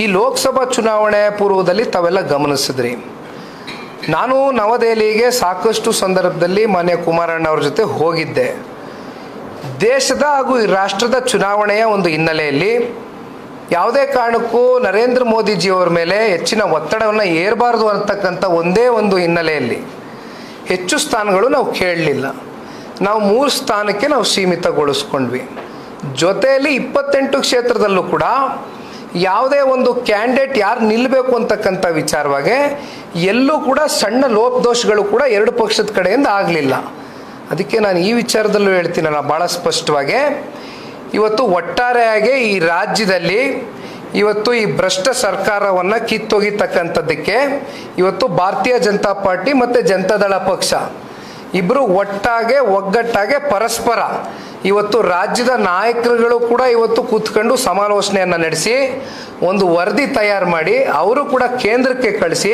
ಈ ಲೋಕಸಭಾ ಚುನಾವಣೆ ಪೂರ್ವದಲ್ಲಿ ತಾವೆಲ್ಲ ಗಮನಿಸಿದ್ರಿ, ನಾನು ನವದೆಹಲಿಗೆ ಸಾಕಷ್ಟು ಸಂದರ್ಭದಲ್ಲಿ ಮಾನ್ಯ ಕುಮಾರಣ್ಣ ಅವ್ರ ಜೊತೆ ಹೋಗಿದ್ದೆ. ದೇಶದ ಹಾಗೂ ಈ ರಾಷ್ಟ್ರದ ಚುನಾವಣೆಯ ಒಂದು ಹಿನ್ನೆಲೆಯಲ್ಲಿ ಯಾವುದೇ ಕಾರಣಕ್ಕೂ ನರೇಂದ್ರ ಮೋದಿಜಿಯವರ ಮೇಲೆ ಹೆಚ್ಚಿನ ಒತ್ತಡವನ್ನು ಏರಬಾರ್ದು ಅಂತಕ್ಕಂಥ ಒಂದೇ ಒಂದು ಹಿನ್ನೆಲೆಯಲ್ಲಿ ಹೆಚ್ಚು ಸ್ಥಾನಗಳು ನಾವು ಕೇಳಲಿಲ್ಲ. ನಾವು 3 ಸ್ಥಾನಕ್ಕೆ ನಾವು ಸೀಮಿತಗೊಳಿಸ್ಕೊಂಡ್ವಿ. ಜೊತೆಯಲ್ಲಿ 28 ಕ್ಷೇತ್ರದಲ್ಲೂ ಕೂಡ ಯಾವುದೇ ಒಂದು ಕ್ಯಾಂಡಿಡೇಟ್ ಯಾರು ನಿಲ್ಲಬೇಕು ಅಂತಕ್ಕಂಥ ವಿಚಾರವಾಗಿ ಎಲ್ಲೂ ಕೂಡ ಸಣ್ಣ ಲೋಪದೋಷಗಳು ಕೂಡ 2 ಪಕ್ಷದ ಕಡೆಯಿಂದ ಆಗಲಿಲ್ಲ. ಅದಕ್ಕೆ ನಾನು ಈ ವಿಚಾರದಲ್ಲೂ ಹೇಳ್ತೀನಲ್ಲ ಭಾಳ ಸ್ಪಷ್ಟವಾಗಿ, ಇವತ್ತು ಒಟ್ಟಾರೆಯಾಗಿ ಈ ರಾಜ್ಯದಲ್ಲಿ ಇವತ್ತು ಈ ಭ್ರಷ್ಟ ಸರ್ಕಾರವನ್ನು ಕಿತ್ತೊಗಿತಕ್ಕಂಥದ್ದಕ್ಕೆ ಇವತ್ತು ಭಾರತೀಯ ಜನತಾ ಪಾರ್ಟಿ ಮತ್ತು ಜನತಾದಳ ಪಕ್ಷ ಇಬ್ಬರು ಒಗ್ಗಟ್ಟಾಗೆ ಪರಸ್ಪರ ಇವತ್ತು ರಾಜ್ಯದ ನಾಯಕರುಗಳು ಕೂಡ ಇವತ್ತು ಕೂತ್ಕೊಂಡು ಸಮಾಲೋಚನೆಯನ್ನು ನಡೆಸಿ ಒಂದು ವರದಿ ತಯಾರು ಮಾಡಿ ಅವರು ಕೂಡ ಕೇಂದ್ರಕ್ಕೆ ಕಳಿಸಿ,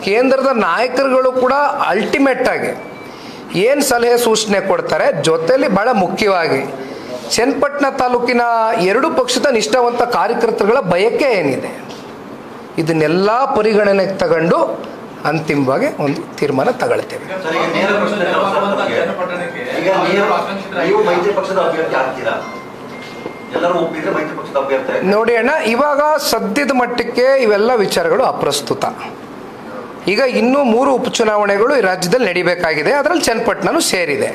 ಕೇಂದ್ರದ ನಾಯಕರುಗಳು ಕೂಡ ಅಲ್ಟಿಮೇಟ್ ಆಗಿ ಏನು ಸಲಹೆ ಸೂಚನೆ ಕೊಡ್ತಾರೆ. ಜೊತೆಯಲ್ಲಿ ಭಾಳ ಮುಖ್ಯವಾಗಿ ಚನ್ನಪಟ್ಟಣ ತಾಲೂಕಿನ 2 ಪಕ್ಷದ ನಿಷ್ಠಾವಂತ ಕಾರ್ಯಕರ್ತರುಗಳ ಬಯಕೆ ಏನಿದೆ, ಇದನ್ನೆಲ್ಲ ಪರಿಗಣನೆಗೆ ತಗೊಂಡು ಅಂತಿಮವಾಗಿ ಒಂದು ತೀರ್ಮಾನ ತಗೊಳ್ತೇವೆ. ನೋಡಿ ಅಣ್ಣ, ಇವಾಗ ಸದ್ಯದ ಮಟ್ಟಕ್ಕೆ ಇವೆಲ್ಲ ವಿಚಾರಗಳು ಅಪ್ರಸ್ತುತ. ಈಗ ಇನ್ನೂ 3 ಉಪಚುನಾವಣೆಗಳು ಈ ರಾಜ್ಯದಲ್ಲಿ ನಡಿಬೇಕಾಗಿದೆ, ಅದರಲ್ಲಿ ಚನ್ನಪಟ್ಟಣನೂ ಸೇರಿದೆ.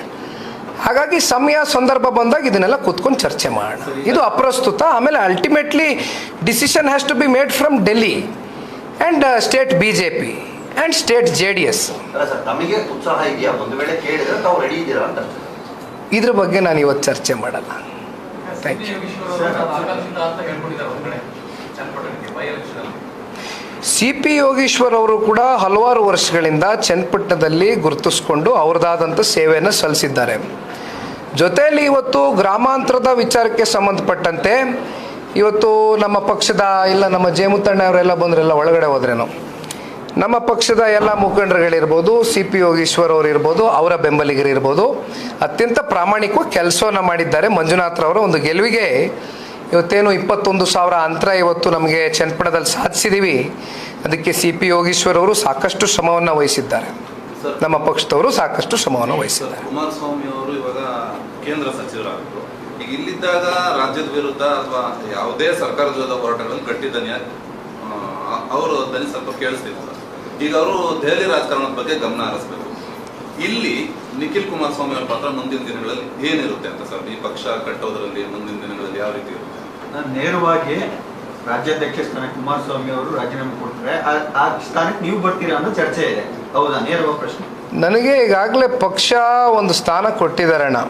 ಹಾಗಾಗಿ ಸಮಯ ಸಂದರ್ಭ ಬಂದಾಗ ಇದನ್ನೆಲ್ಲ ಕೂತ್ಕೊಂಡು ಚರ್ಚೆ ಮಾಡೋಣ. ಇದು ಅಪ್ರಸ್ತುತ. ಆಮೇಲೆ ultimately decision has to be made from Delhi and state BJP and state JDS. ಇದ್ರ ಬಗ್ಗೆ ನಾನು ಇವತ್ತು ಚರ್ಚೆ ಮಾಡಲ್ಲ. Thank you. CP ಯೋಗೀಶ್ವರ್ ಅವರು ಕೂಡ ಹಲವಾರು ವರ್ಷಗಳಿಂದ ಚನ್ನಪಟ್ಟಣದಲ್ಲಿ ಗುರುತಿಸ್ಕೊಂಡು ಅವ್ರದ್ದಾದಂಥ ಸೇವೆಯನ್ನು ಸಲ್ಲಿಸಿದ್ದಾರೆ. ಜೊತೆಯಲ್ಲಿ ಇವತ್ತು ಗ್ರಾಮಾಂತರದ ವಿಚಾರಕ್ಕೆ ಸಂಬಂಧಪಟ್ಟಂತೆ ಇವತ್ತು ನಮ್ಮ ಪಕ್ಷದ ನಮ್ಮ ಜೇಮುತ್ತಣ್ಣ ಅವರೆಲ್ಲ ಬಂದ್ರೆಲ್ಲ ಒಳಗಡೆ ಹೋದ್ರೇನು, ನಮ್ಮ ಪಕ್ಷದ ಎಲ್ಲ ಮುಖಂಡರುಗಳಿರ್ಬೋದು, CP ಯೋಗೀಶ್ವರ್ ಅವರು ಇರ್ಬೋದು, ಅವರ ಬೆಂಬಲಿಗರಿರ್ಬೋದು, ಅತ್ಯಂತ ಪ್ರಾಮಾಣಿಕವಾಗಿ ಕೆಲಸವನ್ನು ಮಾಡಿದ್ದಾರೆ. ಮಂಜುನಾಥ್ರವರ ಒಂದು ಗೆಲುವಿಗೆ ಇವತ್ತೇನು 21,000 ಅಂತರ ಇವತ್ತು ನಮಗೆ ಚನ್ನಪಟ್ಟಣದಲ್ಲಿ ಸಾಧಿಸಿದ್ದೀವಿ. ಅದಕ್ಕೆ CP ಯೋಗೀಶ್ವರ್ ಅವರು ಸಾಕಷ್ಟು ಶ್ರಮವನ್ನು ವಹಿಸಿದ್ದಾರೆ, ನಮ್ಮ ಪಕ್ಷದವರು ಸಾಕಷ್ಟು ಶ್ರಮವನ್ನು ವಹಿಸಿದ್ದಾರೆ. ಕುಮಾರಸ್ವಾಮಿ ಅವರು ಇವಾಗ ಕೇಂದ್ರ ಸಚಿವರಾಗಿದ್ರು. ಈಗ ಇಲ್ಲಿದ್ದಾಗ ರಾಜ್ಯದ ವಿರುದ್ಧ ಅಥವಾ ಯಾವುದೇ ಸರ್ಕಾರದ ವಿರುದ್ಧ ಹೋರಾಟಗಳನ್ನು ಗಟ್ಟಿದ್ದಾನೆ, ಅವರು ದನಿ ಸ್ವಲ್ಪ ಕೇಳಿಸ್ತಿದ್ರು. ಈಗ ಅವರು ದೆಹಲಿ ರಾಜಕಾರಣದ ಬಗ್ಗೆ ಗಮನ ಹರಿಸಬೇಕು. ಇಲ್ಲಿ ನಿಖಿಲ್ ಕುಮಾರಸ್ವಾಮಿ ಅವರ ಪಾತ್ರ ಮುಂದಿನ ದಿನಗಳಲ್ಲಿ ಏನಿರುತ್ತೆ ಅಂತ ಸರ್, ಈ ಪಕ್ಷ ಕಟ್ಟೋದ್ರಲ್ಲಿ ಮುಂದಿನ ದಿನಗಳಲ್ಲಿ ಯಾವ ರೀತಿ ಇರುತ್ತೆ? ನಾನು ನೇರವಾಗಿ ರಾಜ್ಯಾಧ್ಯಕ್ಷ ಸ್ಥಾನಕ್ಕೆ ಕುಮಾರಸ್ವಾಮಿ ಅವರು ರಾಜೀನಾಮೆ ಕೊಡ್ತಾರೆ, ಆ ಸ್ಥಾನಕ್ಕೆ ನೀವು ಬರ್ತೀರಾ ಅನ್ನೋ ಚರ್ಚೆ ಇದೆ. ಹೌದಾ? ನೇರವಾಗಿ ಪ್ರಶ್ನೆ. ನನಗೆ ಈಗಾಗಲೇ ಪಕ್ಷ ಒಂದು ಸ್ಥಾನ ಕೊಟ್ಟಿದ್ದಾರಣ್ಣ.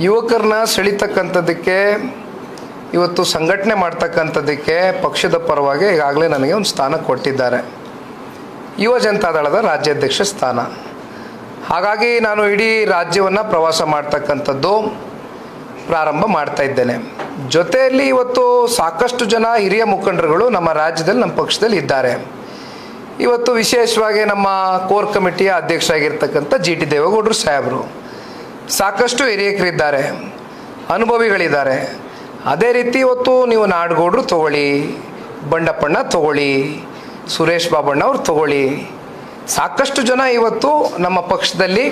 ಯುವಕರನ್ನ ಸೆಳಿತಕ್ಕಂಥದ್ದಕ್ಕೆ, ಇವತ್ತು ಸಂಘಟನೆ ಮಾಡ್ತಕ್ಕಂಥದ್ದಕ್ಕೆ ಪಕ್ಷದ ಪರವಾಗಿ ಈಗಾಗಲೇ ನನಗೆ ಒಂದು ಸ್ಥಾನ ಕೊಟ್ಟಿದ್ದಾರೆ, ಯುವ ಜನತಾದಳದ ರಾಜ್ಯಾಧ್ಯಕ್ಷ ಸ್ಥಾನ. ಹಾಗಾಗಿ ನಾನು ಇಡೀ ರಾಜ್ಯವನ್ನು ಪ್ರವಾಸ ಮಾಡ್ತಕ್ಕಂಥದ್ದು ಪ್ರಾರಂಭ ಮಾಡ್ತಾ ಇದ್ದೇನೆ. ಜೊತೆಯಲ್ಲಿ ಇವತ್ತು ಸಾಕಷ್ಟು ಜನ ಹಿರಿಯ ಮುಖಂಡರುಗಳು ನಮ್ಮ ರಾಜ್ಯದಲ್ಲಿ, ನಮ್ಮ ಪಕ್ಷದಲ್ಲಿ ಇದ್ದಾರೆ. ಇವತ್ತು ವಿಶೇಷವಾಗಿ ನಮ್ಮ ಕೋರ್ ಕಮಿಟಿಯ ಅಧ್ಯಕ್ಷರಾಗಿರ್ತಕ್ಕಂಥ GT ದೇವೇಗೌಡರು ಸಾಹೇಬರು, ಸಾಕಷ್ಟು ಹಿರಿಯಕರಿದ್ದಾರೆ, ಅನುಭವಿಗಳಿದ್ದಾರೆ. ಅದೇ ರೀತಿ ಇವತ್ತು ನೀವು ನಾಡಗೌಡರು ತಗೊಳ್ಳಿ, ಬಂಡಪ್ಪಣ್ಣ ತಗೊಳ್ಳಿ, ಸುರೇಶ್ ಬಾಬಣ್ಣ ಅವ್ರು ತಗೊಳ್ಳಿ, ಸಾಕಷ್ಟು ಜನ ಇವತ್ತು ನಮ್ಮ ಪಕ್ಷದಲ್ಲಿ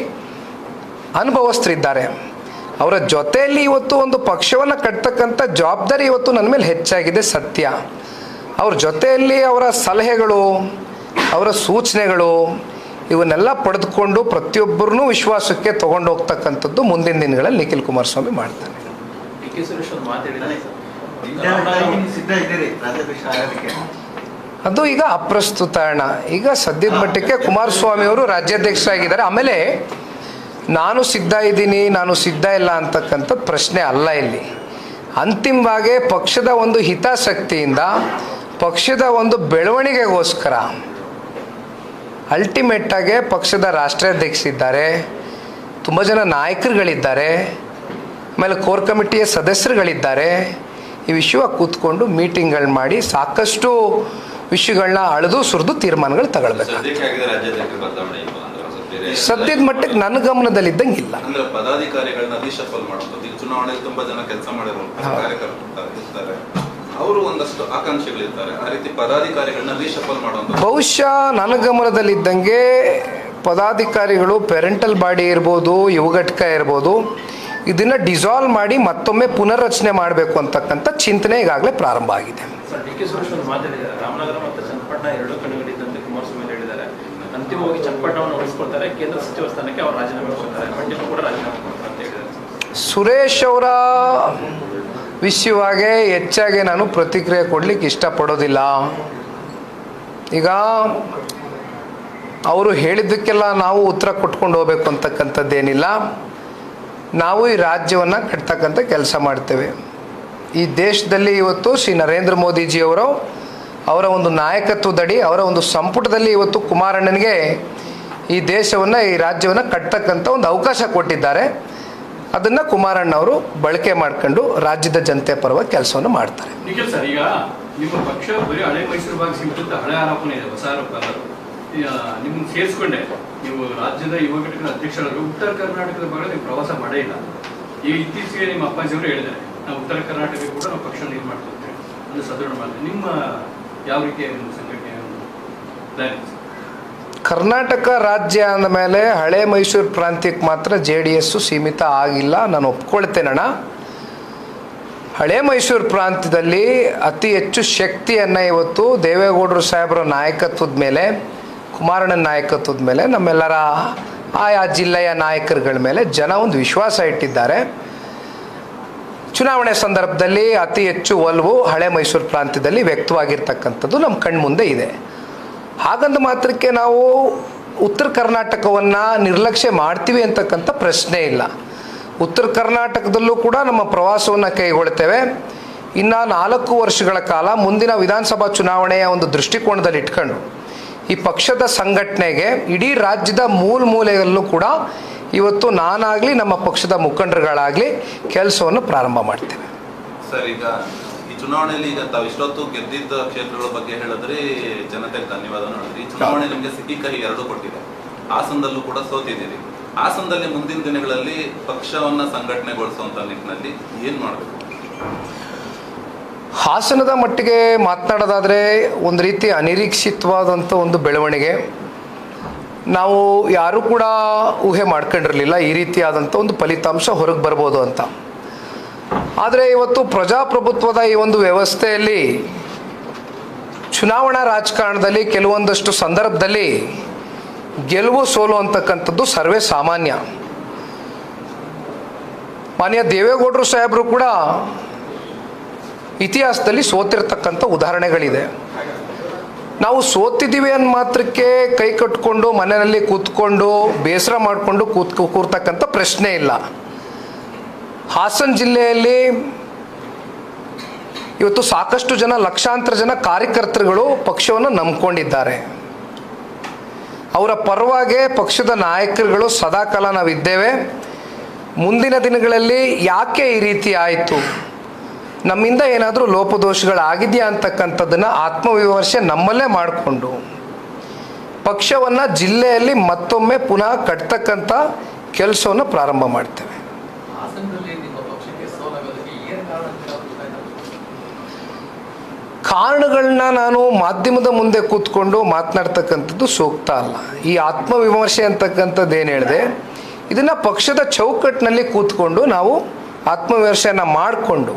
ಅನುಭವಸ್ಥರಿದ್ದಾರೆ. ಅವರ ಜೊತೆಯಲ್ಲಿ ಇವತ್ತು ಒಂದು ಪಕ್ಷವನ್ನು ಕಟ್ತಕ್ಕಂಥ ಜವಾಬ್ದಾರಿ ಇವತ್ತು ನನ್ನ ಮೇಲೆ ಹೆಚ್ಚಾಗಿದೆ, ಸತ್ಯ. ಅವ್ರ ಜೊತೆಯಲ್ಲಿ ಅವರ ಸಲಹೆಗಳು, ಅವರ ಸೂಚನೆಗಳು ಇವನ್ನೆಲ್ಲ ಪಡೆದುಕೊಂಡು ಪ್ರತಿಯೊಬ್ಬರನ್ನೂ ವಿಶ್ವಾಸಕ್ಕೆ ತಗೊಂಡು ಹೋಗ್ತಕ್ಕಂಥದ್ದು ಮುಂದಿನ ದಿನಗಳಲ್ಲಿ ನಿಖಿಲ್ ಕುಮಾರಸ್ವಾಮಿ ಮಾಡ್ತಾನೆ. ಡಿ ಕೆ ಸುರೇಶ್ ಅವರು ಮಾತಾಡಿದ್ದಾರೆ ಸಿದ್ಧ ಇದ್ದೀರಿ ರಾಜ್ಯಾಧ್ಯಕ್ಷ ಆಗೋದಕ್ಕೆ? ಅದು ಈಗ ಅಪ್ರಸ್ತುತ ಅಣ್ಣ. ಈಗ ಸದ್ಯದ ಮಟ್ಟಕ್ಕೆ ಕುಮಾರಸ್ವಾಮಿ ಅವರು ರಾಜ್ಯಾಧ್ಯಕ್ಷರಾಗಿದ್ದಾರೆ. ಆಮೇಲೆ ನಾನು ಸಿದ್ಧ ಇದ್ದೀನಿ, ನಾನು ಸಿದ್ಧ ಇಲ್ಲ ಅಂತಕ್ಕಂಥದ್ದು ಪ್ರಶ್ನೆ ಅಲ್ಲ ಇಲ್ಲಿ. ಅಂತಿಮವಾಗಿ ಪಕ್ಷದ ಒಂದು ಹಿತಾಸಕ್ತಿಯಿಂದ, ಪಕ್ಷದ ಒಂದು ಬೆಳವಣಿಗೆಗೋಸ್ಕರ ಅಲ್ಟಿಮೇಟಾಗಿ ಪಕ್ಷದ ರಾಷ್ಟ್ರಾಧ್ಯಕ್ಷರಿದ್ದಾರೆ, ತುಂಬ ಜನ ನಾಯಕರುಗಳಿದ್ದಾರೆ, ಆಮೇಲೆ ಕೋರ್ ಕಮಿಟಿಯ ಸದಸ್ಯರುಗಳಿದ್ದಾರೆ. ಈ ವಿಷಯ ಕೂತ್ಕೊಂಡು ಮೀಟಿಂಗ್ಗಳು ಮಾಡಿ ಸಾಕಷ್ಟು ವಿಷಯಗಳನ್ನ ಅಳೆದು ಸುರಿದು ತೀರ್ಮಾನಗಳು ತಗೊಳ್ಬೇಕು. ಸದ್ಯದ ಮಟ್ಟಿಗೆ ನನ್ನ ಗಮನದಲ್ಲಿದ್ದಂಗೆ ಇಲ್ಲ. ಅಂದ್ರೆ ಪದಾಧಿಕಾರಿಗಳನ್ನ ರೀಶಫಲ್ ಮಾಡೋದು, ಈಗ ಚುನಾವಣೆಯಲ್ಲಿ ತುಂಬಾ ಜನ ಕೆಲಸ ಮಾಡಿರುವಂತಹ ಕಾರ್ಯಕರ್ತರು ಇರ್ತಾರೆ, ಅವರು ಒಂದಷ್ಟು ಆಕಾಂಕ್ಷಿಗಳಿರ್ತಾರೆ, ಆ ರೀತಿ ಪದಾಧಿಕಾರಿಗಳನ್ನ ರೀಶಫಲ್ ಮಾಡುವಂತ. ಬಹುಶಃ ನನ್ನ ಗಮನದಲ್ಲಿದ್ದಂಗೆ ಪದಾಧಿಕಾರಿಗಳು ಪೇರೆಂಟಲ್ ಬಾಡಿ ಇರ್ಬೋದು, ಯುವ ಘಟಕ ಇರ್ಬೋದು, ಇದನ್ನ ಡಿಸಾಲ್ವ್ ಮಾಡಿ ಮತ್ತೊಮ್ಮೆ ಪುನರ್ರಚನೆ ಮಾಡಬೇಕು ಅಂತಕ್ಕಂಥ ಚಿಂತನೆ ಈಗಾಗಲೇ ಪ್ರಾರಂಭ ಆಗಿದೆ. ಸರ್, ಡಿ ಕೆ ಸುರೇಶ್ ಅವರು ಮಾತಾಡಿದ್ದಾರೆ, ರಾಮನಗರ ಮತ್ತು ಚನ್ನಪಟ್ಟಣ ಎರಡು ಕಣಗಳಿದ್ದಂತೆ ಕುಮಾರಸ್ವಾಮಿ ಹೇಳಿದ್ದಾರೆ. ಅಂತಿಮವಾಗಿ ಚನ್ನಪಟ್ಟಣವನ್ನು ಉಳಿಸ್ಕೊಳ್ತಾರೆ, ಕೇಂದ್ರ ಸಚಿವ ಸ್ಥಾನಕ್ಕೆ ಅವರು ರಾಜೀನಾಮೆ ಕೊಡ್ತಾರೆ, ಮಂಡ್ಯ ಕೂಡ ರಾಜೀನಾಮೆ ಕೊಡ್ತಾರೆ ಅಂತ ಹೇಳಿದ್ದಾರೆ. ಸುರೇಶ್ ಅವರ ವಿಷಯವಾಗಿ ಹೆಚ್ಚಾಗಿ ನಾನು ಪ್ರತಿಕ್ರಿಯೆ ಕೊಡಲಿಕ್ಕೆ ಇಷ್ಟಪಡೋದಿಲ್ಲ. ಈಗ ಅವರು ಹೇಳಿದ್ದಕ್ಕೆಲ್ಲ ನಾವು ಉತ್ತರ ಕೊಟ್ಕೊಂಡು ಹೋಗ್ಬೇಕು ಅಂತಕ್ಕಂಥದ್ದೇನಿಲ್ಲ. ನಾವು ಈ ರಾಜ್ಯವನ್ನು ಕಟ್ತಕ್ಕಂಥ ಕೆಲಸ ಮಾಡ್ತೇವೆ. ಈ ದೇಶದಲ್ಲಿ ಇವತ್ತು ಶ್ರೀ ನರೇಂದ್ರ ಮೋದಿಜಿಯವರು ಅವರ ಒಂದು ನಾಯಕತ್ವದಡಿ, ಅವರ ಒಂದು ಸಂಪುಟದಲ್ಲಿ ಇವತ್ತು ಕುಮಾರಣ್ಣನಿಗೆ ಈ ದೇಶವನ್ನು, ಈ ರಾಜ್ಯವನ್ನು ಕಟ್ತಕ್ಕಂಥ ಒಂದು ಅವಕಾಶ ಕೊಟ್ಟಿದ್ದಾರೆ. ಅದನ್ನು ಕುಮಾರಣ್ಣವರು ಬಳಕೆ ಮಾಡ್ಕೊಂಡು ರಾಜ್ಯದ ಜನತೆ ಪರವಾಗಿ ಕೆಲಸವನ್ನು ಮಾಡ್ತಾರೆ. ನಿಖಿಲ್ ಸರ್, ಈಗ ನಿಮ್ಮ ಪಕ್ಷ ಬರೀ ಹಳೆ ಮೈಸೂರು ಭಾಗ ಸೀಮಿತ ಹಳೆ ಆರೋಪಣೆ ಇದೆ, ಹೊಸ ಆರೋಪ ಅಲ್ಲ. ನಿಮ್ಮನ್ನು ಸೇರಿಸ್ಕೊಂಡೆ ನೀವು ರಾಜ್ಯದ ಯುವ ಘಟಕದ ಅಧ್ಯಕ್ಷರಾಗಿ ಉತ್ತರ ಕರ್ನಾಟಕದ ಭಾಗ ನೀವು ಪ್ರವಾಸ ಮಾಡೇ ಇಲ್ಲ. ಈಗ ಇತ್ತೀಚೆಗೆ ನಿಮ್ಮ ಅಪ್ಪಾಜಿಯವರು ಹೇಳಿದ್ದಾರೆ, ನಾವು ಉತ್ತರ ಕರ್ನಾಟಕ ಕೂಡ ನಾವು ಪಕ್ಷ ಇದು ಮಾಡ್ತಿರ್ತೇವೆ, ಅದು ಸದೃಢ ಮಾಡ್ತೇವೆ. ನಿಮ್ಮ ಯಾವ ರೀತಿಯ ಸಂಘಟನೆ ಪ್ಲಾನ್? ಕರ್ನಾಟಕ ರಾಜ್ಯ ಅಂದಮೇಲೆ ಹಳೆ ಮೈಸೂರು ಪ್ರಾಂತ್ಯಕ್ಕೆ ಮಾತ್ರ JDS ಸೀಮಿತ ಆಗಿಲ್ಲ, ನಾನು ಒಪ್ಕೊಳ್ತೇನಣ್ಣ. ಹಳೆ ಮೈಸೂರು ಪ್ರಾಂತ್ಯದಲ್ಲಿ ಅತಿ ಹೆಚ್ಚು ಶಕ್ತಿಯನ್ನು ಇವತ್ತು ದೇವೇಗೌಡರು ಸಾಹೇಬರ ನಾಯಕತ್ವದ ಮೇಲೆ, ಕುಮಾರಣ್ಣನ ನಾಯಕತ್ವದ ಮೇಲೆ, ನಮ್ಮೆಲ್ಲರ ಆಯಾ ಜಿಲ್ಲೆಯ ನಾಯಕರುಗಳ ಮೇಲೆ ಜನ ಒಂದು ವಿಶ್ವಾಸ ಇಟ್ಟಿದ್ದಾರೆ. ಚುನಾವಣೆ ಸಂದರ್ಭದಲ್ಲಿ ಅತಿ ಹೆಚ್ಚು ಒಲವು ಹಳೆ ಮೈಸೂರು ಪ್ರಾಂತ್ಯದಲ್ಲಿ ವ್ಯಕ್ತವಾಗಿರ್ತಕ್ಕಂಥದ್ದು ನಮ್ಮ ಕಣ್ಮುಂದೆ ಇದೆ. ಹಾಗಂದ ಮಾತ್ರಕ್ಕೆ ನಾವು ಉತ್ತರ ಕರ್ನಾಟಕವನ್ನು ನಿರ್ಲಕ್ಷ್ಯ ಮಾಡ್ತೀವಿ ಅಂತಕ್ಕಂಥ ಪ್ರಶ್ನೆ ಇಲ್ಲ. ಉತ್ತರ ಕರ್ನಾಟಕದಲ್ಲೂ ಕೂಡ ನಮ್ಮ ಪ್ರವಾಸವನ್ನು ಕೈಗೊಳ್ತೇವೆ. ಇನ್ನು 4 ವರ್ಷಗಳ ಕಾಲ ಮುಂದಿನ ವಿಧಾನಸಭಾ ಚುನಾವಣೆಯ ಒಂದು ದೃಷ್ಟಿಕೋನದಲ್ಲಿ ಇಟ್ಕೊಂಡು ಈ ಪಕ್ಷದ ಸಂಘಟನೆಗೆ ಇಡೀ ರಾಜ್ಯದ ಮೂಲೆಯಲ್ಲೂ ಕೂಡ ಇವತ್ತು ನಾನಾಗಲಿ ನಮ್ಮ ಪಕ್ಷದ ಮುಖಂಡರುಗಳಾಗಲಿ ಕೆಲಸವನ್ನು ಪ್ರಾರಂಭ ಮಾಡ್ತೇವೆ. ಸರ್, ಈಗ ಈ ಚುನಾವಣೆಯಲ್ಲಿ ಈಗ ತಾವು ಇಷ್ಟೊತ್ತು ಗೆದ್ದಿದ್ದ ಕ್ಷೇತ್ರಗಳ ಬಗ್ಗೆ ಹೇಳಿದ್ರೆ ಜನತೆಗೆ ಧನ್ಯವಾದ ಹೇಳಿದ್ರಿ. ಈ ಚುನಾವಣೆ ನಿಮಗೆ ಸಿಹಿ ಕಹಿ ಎರಡು ಕೊಟ್ಟಿದೆ. ಹಾಸನದಲ್ಲೂ ಕೂಡ ಸೋತಿದ್ದೀರಿ. ಹಾಸನದಲ್ಲಿ ಮುಂದಿನ ದಿನಗಳಲ್ಲಿ ಪಕ್ಷವನ್ನ ಸಂಘಟನೆಗೊಳಿಸುವಂತ ನಿಟ್ಟಿನಲ್ಲಿ ಏನ್ ಮಾಡಬೇಕು? ಹಾಸನದ ಮಟ್ಟಿಗೆ ಮಾತನಾಡೋದಾದರೆ ಒಂದು ರೀತಿ ಅನಿರೀಕ್ಷಿತವಾದಂಥ ಒಂದು ಬೆಳವಣಿಗೆ. ನಾವು ಯಾರೂ ಕೂಡ ಊಹೆ ಮಾಡ್ಕೊಂಡಿರಲಿಲ್ಲ ಈ ರೀತಿಯಾದಂಥ ಒಂದು ಫಲಿತಾಂಶ ಹೊರಗೆ ಬರ್ಬೋದು ಅಂತ. ಆದರೆ ಇವತ್ತು ಪ್ರಜಾಪ್ರಭುತ್ವದ ಈ ಒಂದು ವ್ಯವಸ್ಥೆಯಲ್ಲಿ ಚುನಾವಣಾ ರಾಜಕಾರಣದಲ್ಲಿ ಕೆಲವೊಂದಷ್ಟು ಸಂದರ್ಭದಲ್ಲಿ ಗೆಲುವು ಸೋಲು ಅಂತಕ್ಕಂಥದ್ದು ಸರ್ವೇ ಸಾಮಾನ್ಯ. ಮಾನ್ಯ ದೇವೇಗೌಡರು ಸಾಹೇಬರು ಕೂಡ ಇತಿಹಾಸದಲ್ಲಿ ಸೋತಿರ್ತಕ್ಕಂಥ ಉದಾಹರಣೆಗಳಿದೆ. ನಾವು ಸೋತಿದ್ದೀವಿ ಅಂದ ಮಾತ್ರಕ್ಕೆ ಕೈ ಕಟ್ಕೊಂಡು ಮನೆಯಲ್ಲಿ ಕೂತ್ಕೊಂಡು ಬೇಸರ ಮಾಡಿಕೊಂಡು ಕೂರ್ತಕ್ಕಂಥ ಪ್ರಶ್ನೆ ಇಲ್ಲ. ಹಾಸನ ಜಿಲ್ಲೆಯಲ್ಲಿ ಇವತ್ತು ಸಾಕಷ್ಟು ಜನ, ಲಕ್ಷಾಂತರ ಜನ ಕಾರ್ಯಕರ್ತರುಗಳು ಪಕ್ಷವನ್ನು ನಂಬ್ಕೊಂಡಿದ್ದಾರೆ. ಅವರ ಪರವಾಗಿ ಪಕ್ಷದ ನಾಯಕರುಗಳು ಸದಾಕಾಲ ನಾವಿದ್ದೇವೆ. ಮುಂದಿನ ದಿನಗಳಲ್ಲಿ ಯಾಕೆ ಈ ರೀತಿ ಆಯಿತು, ನಮ್ಮಿಂದ ಏನಾದರೂ ಲೋಪದೋಷಗಳಾಗಿದೆಯಾ ಅಂತಕ್ಕಂಥದ್ದನ್ನು ಆತ್ಮವಿಮರ್ಶೆ ನಮ್ಮಲ್ಲೇ ಮಾಡಿಕೊಂಡು ಪಕ್ಷವನ್ನು ಜಿಲ್ಲೆಯಲ್ಲಿ ಮತ್ತೊಮ್ಮೆ ಪುನಃ ಕಟ್ತಕ್ಕಂಥ ಕೆಲಸವನ್ನು ಪ್ರಾರಂಭ ಮಾಡ್ತೇವೆ. ಕಾರಣಗಳನ್ನ ನಾನು ಮಾಧ್ಯಮದ ಮುಂದೆ ಕೂತ್ಕೊಂಡು ಮಾತನಾಡ್ತಕ್ಕಂಥದ್ದು ಸೂಕ್ತ ಅಲ್ಲ. ಈ ಆತ್ಮವಿಮರ್ಶೆ ಅಂತಕ್ಕಂಥದ್ದು ಏನು ಹೇಳಿದೆ, ಇದನ್ನು ಪಕ್ಷದ ಚೌಕಟ್ಟಿನಲ್ಲಿ ಕೂತ್ಕೊಂಡು ನಾವು ಆತ್ಮವಿಮರ್ಶೆಯನ್ನು ಮಾಡಿಕೊಂಡು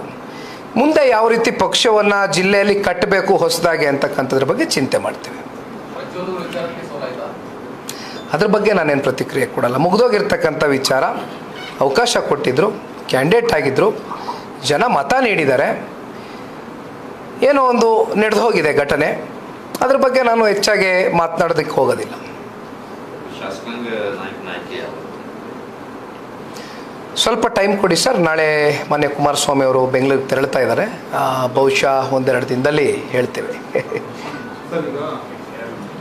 ಮುಂದೆ ಯಾವ ರೀತಿ ಪಕ್ಷವನ್ನು ಜಿಲ್ಲೆಯಲ್ಲಿ ಕಟ್ಟಬೇಕು ಹೊಸದಾಗಿ ಅಂತಕ್ಕಂಥದ್ರ ಬಗ್ಗೆ ಚಿಂತೆ ಮಾಡ್ತೇವೆ. ಅದ್ರ ಬಗ್ಗೆ ನಾನೇನು ಪ್ರತಿಕ್ರಿಯೆ ಕೊಡಲ್ಲ. ಮುಗಿದೋಗಿರ್ತಕ್ಕಂಥ ವಿಚಾರ, ಅವಕಾಶ ಕೊಟ್ಟಿದ್ದರು, ಕ್ಯಾಂಡಿಡೇಟ್ ಆಗಿದ್ದರು, ಜನ ಮತ ನೀಡಿದ್ದಾರೆ, ಏನೋ ಒಂದು ನಡೆದು ಹೋಗಿದೆ ಘಟನೆ. ಅದ್ರ ಬಗ್ಗೆ ನಾನು ಹೆಚ್ಚಾಗಿ ಮಾತನಾಡೋದಕ್ಕೆ ಹೋಗೋದಿಲ್ಲ. ಸ್ವಲ್ಪ ಟೈಮ್ ಕೊಡಿ ಸರ್. ನಾಳೆ ಮಾನ್ಯ ಕುಮಾರಸ್ವಾಮಿ ಅವರು ಬೆಂಗಳೂರಿಗೆ ತೆರಳ್ತಾ ಇದ್ದಾರೆ. ಬಹುಶಃ ಒಂದೆರಡು ದಿನದಲ್ಲಿ ಹೇಳ್ತೇವೆ. ಸರ್, ಈಗ